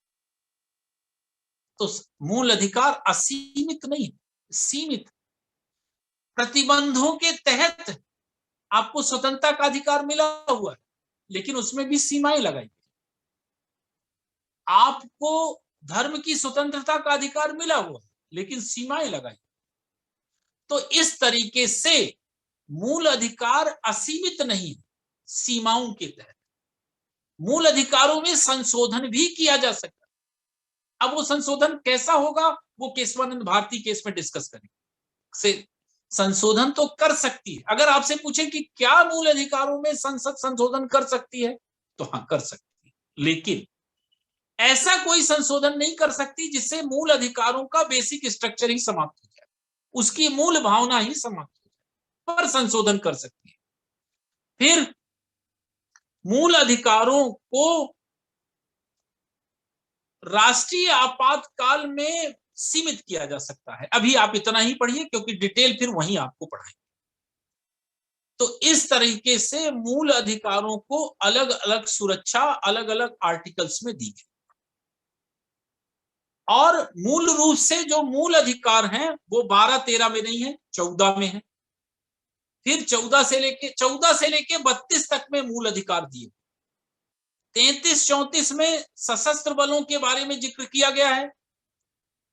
तो मूल अधिकार असीमित नहीं, सीमित। प्रतिबंधों के तहत आपको स्वतंत्रता का अधिकार मिला हुआ है, लेकिन उसमें भी सीमाएं लगाई। आपको धर्म की स्वतंत्रता का अधिकार मिला हुआ है, लेकिन सीमाएं लगाई। तो इस तरीके से मूल अधिकार असीमित नहीं, सीमाओं के तहत। मूल अधिकारों में संशोधन भी किया जा सकता है। अब वो संशोधन कैसा होगा वो केशवानंद भारती केस में डिस्कस करेंगे। से संशोधन तो कर सकती है। अगर आपसे पूछे कि क्या मूल अधिकारों में संसद संशोधन कर सकती है, तो हाँ कर सकती है, लेकिन ऐसा कोई संशोधन नहीं कर सकती जिससे मूल अधिकारों का बेसिक स्ट्रक्चर ही समाप्त हो जाए, उसकी मूल भावना ही समाप्त हो जाए, पर संशोधन कर सकती है। फिर मूल अधिकारों को राष्ट्रीय आपातकाल में सीमित किया जा सकता है। अभी आप इतना ही पढ़िए क्योंकि डिटेल फिर वहीं आपको पढ़ाएंगे। तो इस तरीके से मूल अधिकारों को अलग अलग सुरक्षा अलग अलग आर्टिकल्स में दी गई। और मूल रूप से जो मूल अधिकार हैं वो 12-13 में नहीं है, 14 में है। फिर 14 से लेके 32 तक में मूल अधिकार दिए। 33-34 में सशस्त्र बलों के बारे में जिक्र किया गया है,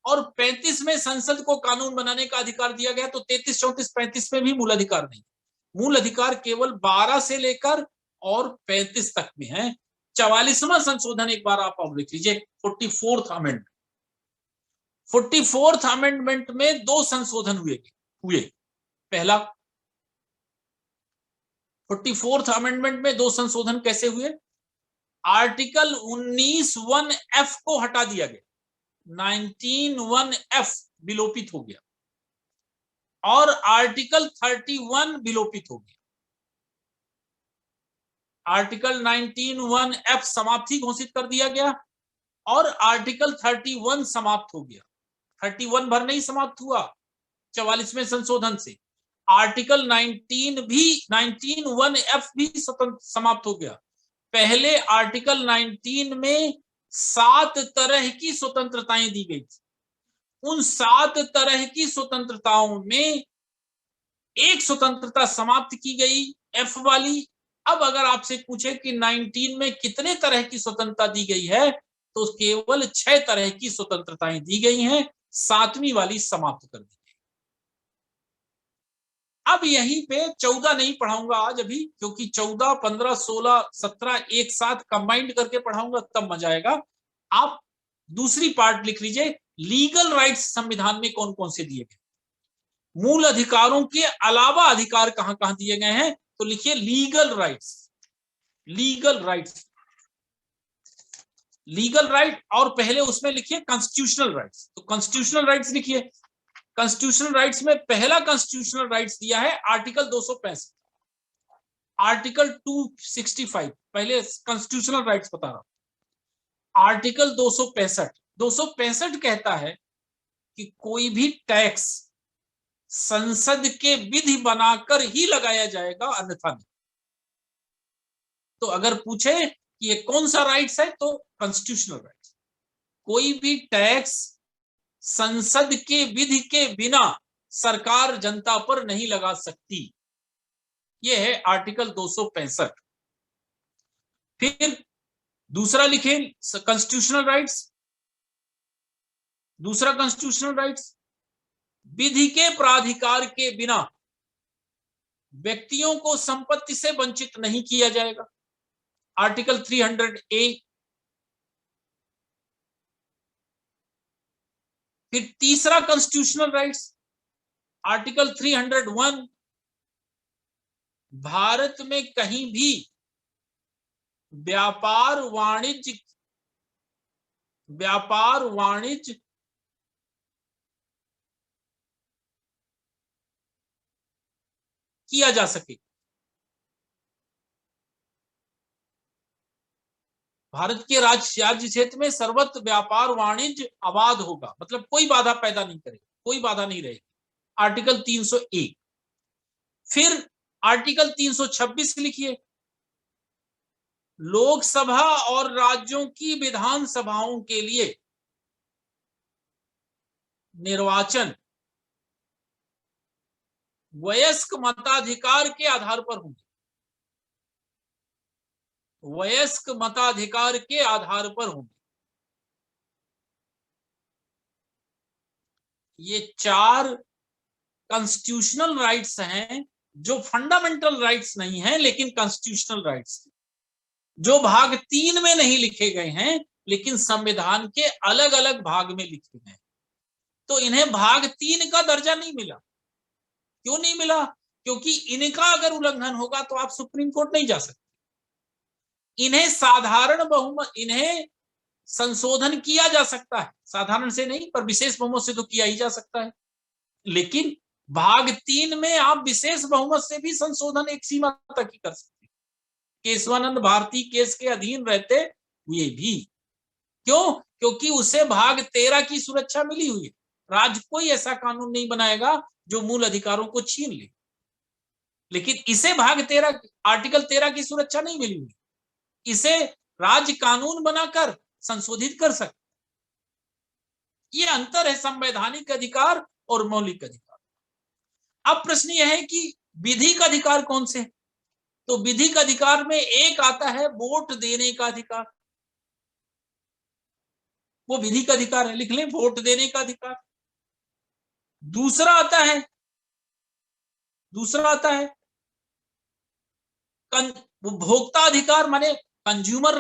और 35 में संसद को कानून बनाने का अधिकार दिया गया। तो 33-34-35 में भी मूल अधिकार नहीं, मूल अधिकार केवल 12 से लेकर और 35 तक में है। 44वां संशोधन एक बार आप और लिख लीजिए, 44th अमेंडमेंट। 44th अमेंडमेंट में 2 संशोधन हुए। पहला, 44th अमेंडमेंट में 2 संशोधन कैसे हुए? आर्टिकल 19(1)(f) को हटा दिया गया, 19(1)(f) विलोपित हो गया, और आर्टिकल 31 विलोपित हो गया। आर्टिकल 19(1)(f) समाप्ति घोषित कर दिया गया, और आर्टिकल 31 समाप्त हो गया। 31 भर नहीं समाप्त हुआ 44वें संशोधन से, आर्टिकल 19(1)(f) भी समाप्त हो गया। पहले आर्टिकल 19 में 7 तरह की स्वतंत्रताएं दी गई थी। उन 7 तरह की स्वतंत्रताओं में एक स्वतंत्रता समाप्त की गई, एफ वाली। अब अगर आपसे पूछे कि 19 में कितने तरह की स्वतंत्रता दी गई है, तो केवल 6 तरह की स्वतंत्रताएं दी गई हैं, 7वीं वाली समाप्त कर दी गई। अब यहीं पे 14 नहीं पढ़ाऊंगा आज अभी, क्योंकि 14, 15, 16, 17 एक साथ कंबाइंड करके पढ़ाऊंगा, तब मजा आएगा। आप दूसरी पार्ट लिख लीजिए, लीगल राइट्स संविधान में कौन कौन से दिए गए, मूल अधिकारों के अलावा अधिकार कहां कहां दिए गए हैं, तो लिखिए legal rights. Legal rights legal right और पहले उसमें लिखिए कॉन्स्टिट्यूशनल राइट्स। तो कॉन्स्टिट्यूशनल राइट्स लिखिए। कॉन्स्टिट्यूशनल राइट्स में पहला कॉन्स्टिट्यूशनल राइट्स दिया है आर्टिकल 265, आर्टिकल 265। पहले कॉन्स्टिट्यूशनल राइट्स बता रहा हूं। आर्टिकल 265 कहता है कि कोई भी टैक्स संसद के विधि बनाकर ही लगाया जाएगा, अन्यथा नहीं। तो अगर पूछे कि ये कौन सा राइट्स है, तो कॉन्स्टिट्यूशनल राइट्स। कोई भी टैक्स संसद के विधि के बिना सरकार जनता पर नहीं लगा सकती, ये है आर्टिकल 265। फिर दूसरा लिखे कॉन्स्टिट्यूशनल राइट्स। दूसरा कॉन्स्टिट्यूशनल राइट्स, विधि के प्राधिकार के बिना व्यक्तियों को संपत्ति से वंचित नहीं किया जाएगा, आर्टिकल 300A। फिर तीसरा कॉन्स्टिट्यूशनल राइट्स, आर्टिकल 301, भारत में कहीं भी व्यापार वाणिज्य किया जा सके। भारत के राज्य क्षेत्र में सर्वत्र व्यापार वाणिज्य आबाद होगा, मतलब कोई बाधा पैदा नहीं करेगा, कोई बाधा नहीं रहेगी, आर्टिकल 301। फिर आर्टिकल 326 लिखिए, लोकसभा और राज्यों की विधानसभाओं के लिए निर्वाचन वयस्क मताधिकार के आधार पर होंगे, वयस्क मताधिकार के आधार पर होंगे। ये 4 कॉन्स्टिट्यूशनल राइट्स हैं जो फंडामेंटल राइट्स नहीं हैं, लेकिन कॉन्स्टिट्यूशनल राइट्स, जो भाग 3 में नहीं लिखे गए हैं लेकिन संविधान के अलग अलग भाग में लिखे गए हैं। तो इन्हें भाग 3 का दर्जा नहीं मिला। क्यों नहीं मिला? क्योंकि इनका अगर उल्लंघन होगा तो आप सुप्रीम कोर्ट नहीं जा सकते। इन्हें साधारण बहुमत, इन्हें संशोधन किया जा सकता है, साधारण से नहीं पर विशेष बहुमत से तो किया ही जा सकता है। लेकिन भाग 3 में आप विशेष बहुमत से भी संशोधन एक सीमा तक ही कर सकते हैं, केशवानंद भारती केस के अधीन रहते हुए भी। क्यों? क्योंकि उसे भाग 13 की सुरक्षा मिली हुई है। राज्य कोई ऐसा कानून नहीं बनाएगा जो मूल अधिकारों को छीन ले, लेकिन इसे भाग 13 आर्टिकल 13 की सुरक्षा नहीं मिली हुई। इसे राज्य कानून बनाकर संशोधित कर सकते। ये अंतर है संवैधानिक अधिकार और मौलिक अधिकार। अब प्रश्न यह है कि विधिक अधिकार कौन से? तो विधिक अधिकार में एक आता है वोट देने का अधिकार, वो विधिक अधिकार है, लिख लें, वोट देने का अधिकार। दूसरा आता है उपभोक्ता अधिकार, माने कंज्यूमर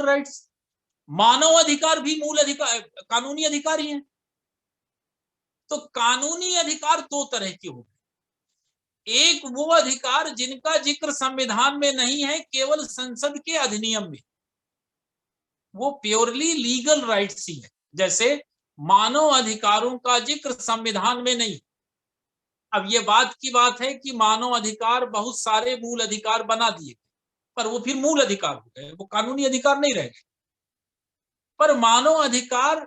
राइट्स। मानव अधिकार भी मूल अधिकार, कानूनी अधिकार ही है। तो कानूनी अधिकार 2 तरह के हो गए। एक वो अधिकार जिनका जिक्र संविधान में नहीं है, केवल संसद के अधिनियम में, वो प्योरली लीगल राइट्स ही है। जैसे मानव अधिकारों का जिक्र संविधान में नहीं। अब ये बात की बात है कि मानव अधिकार बहुत सारे मूल अधिकार बना दिए, पर वो फिर मूल अधिकार हो गए, वो कानूनी अधिकार नहीं रह गए। पर मानव अधिकार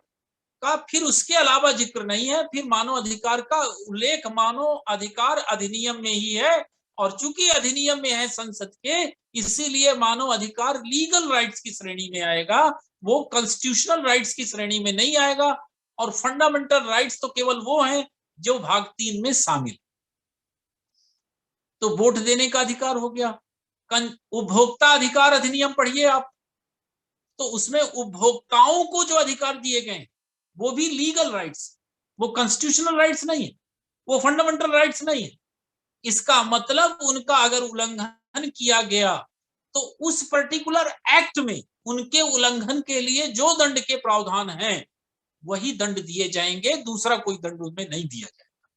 का फिर उसके अलावा जिक्र नहीं है, फिर मानव अधिकार का उल्लेख मानव अधिकार अधिनियम में ही है। और चूंकि अधिनियम में है संसद के, इसीलिए मानव अधिकार लीगल राइट्स की श्रेणी में आएगा, वो कॉन्स्टिट्यूशनल राइट्स की श्रेणी में नहीं आएगा। और फंडामेंटल राइट्स तो केवल वो हैं जो भाग 3 में शामिल। तो वोट देने का अधिकार हो गया। उपभोक्ता अधिकार अधिनियम पढ़िए आप, तो उसमें उपभोक्ताओं को जो अधिकार दिए गए वो भी लीगल राइट्स, वो कॉन्स्टिट्यूशनल राइट्स नहीं है, वो फंडामेंटल राइट्स नहीं है। इसका मतलब उनका अगर उल्लंघन किया गया तो उस पर्टिकुलर एक्ट में उनके उल्लंघन के लिए जो दंड के प्रावधान हैं वही दंड दिए जाएंगे, दूसरा कोई दंड उनमें नहीं दिया जाएगा।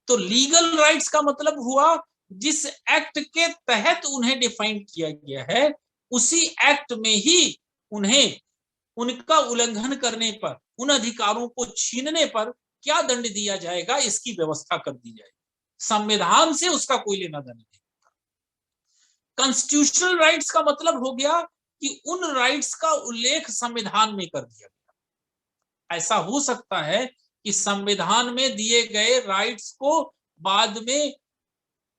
तो लीगल राइट्स का मतलब हुआ जिस एक्ट के तहत उन्हें डिफाइन किया गया है उसी एक्ट में ही उन्हें उनका उल्लंघन करने पर, उन अधिकारों को छीनने पर क्या दंड दिया जाएगा, इसकी व्यवस्था कर दी जाएगी। संविधान से उसका कोई लेना देना नहीं। कॉन्स्टिट्यूशनल राइट्स का मतलब हो गया कि उन राइट्स का उल्लेख संविधान में कर दिया गया। ऐसा हो सकता है कि संविधान में दिए गए राइट्स को बाद में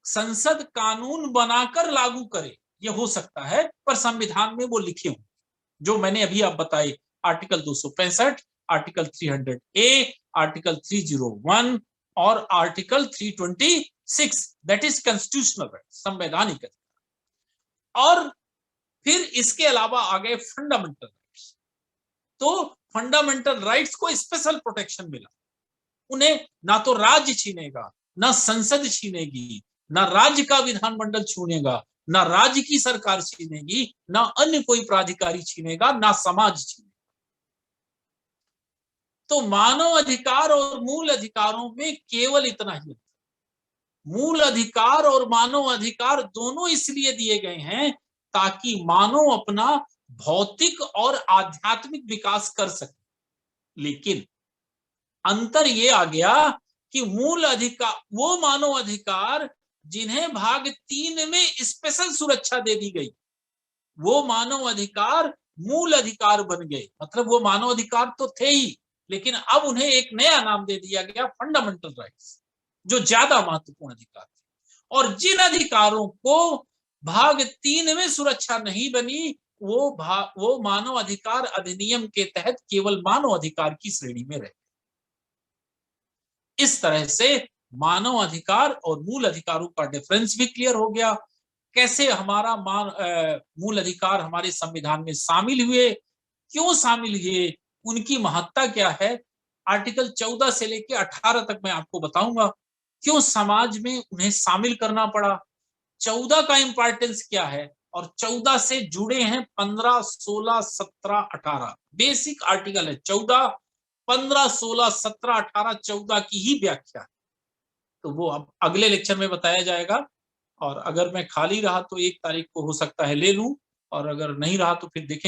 संसद कानून बनाकर लागू करे, यह हो सकता है, पर संविधान में वो लिखे हों, जो मैंने अभी आप बताए, आर्टिकल 265, आर्टिकल 300A, आर्टिकल 301 और article 326, that is constitutional right, संवैधानिक अधिकार। और फिर इसके अलावा आ गए फंडामेंटल राइट्स। तो फंडामेंटल राइट्स को स्पेशल प्रोटेक्शन मिला। उन्हें ना तो राज्य छीनेगा, ना संसद छीनेगी, ना राज्य का विधानमंडल छीनेगा, ना राज्य की सरकार छीनेगी, ना अन्य कोई प्राधिकारी छीनेगा, ना समाज छीनेगा। तो मानव अधिकार और मूल अधिकारों में केवल इतना ही। मूल अधिकार और मानव अधिकार दोनों इसलिए दिए गए हैं ताकि मानव अपना भौतिक और आध्यात्मिक विकास कर सके। लेकिन अंतर ये आ गया कि मूल अधिकार, वो मानव अधिकार जिन्हें भाग 3 में स्पेशल सुरक्षा दे दी गई, वो मानव अधिकार मूल अधिकार बन गए। मतलब वो मानव अधिकार तो थे ही, लेकिन अब उन्हें एक नया नाम दे दिया गया, फंडामेंटल राइट्स, जो ज्यादा महत्वपूर्ण अधिकार थे। और जिन अधिकारों को भाग 3 में सुरक्षा नहीं बनी, वो मानव अधिकार अधिनियम के तहत केवल मानव अधिकार की श्रेणी में रहे। इस तरह से मानव अधिकार और मूल अधिकारों का डिफरेंस भी क्लियर हो गया। कैसे हमारा मूल अधिकार हमारे संविधान में शामिल हुए, क्यों शामिल हुए, उनकी महत्ता क्या है, आर्टिकल 14 से लेकर 18 तक मैं आपको बताऊंगा। क्यों समाज में उन्हें शामिल करना पड़ा, 14 का इंपॉर्टेंस क्या है, और 14 से जुड़े हैं 15, 16, 17, 18 बेसिक आर्टिकल है। 14, 15, 16, 17, 18, 14 की ही व्याख्या है। तो वो अब अगले लेक्चर में बताया जाएगा। और अगर मैं खाली रहा तो 1 तारीख को हो सकता है ले लूं, और अगर नहीं रहा तो फिर देखें।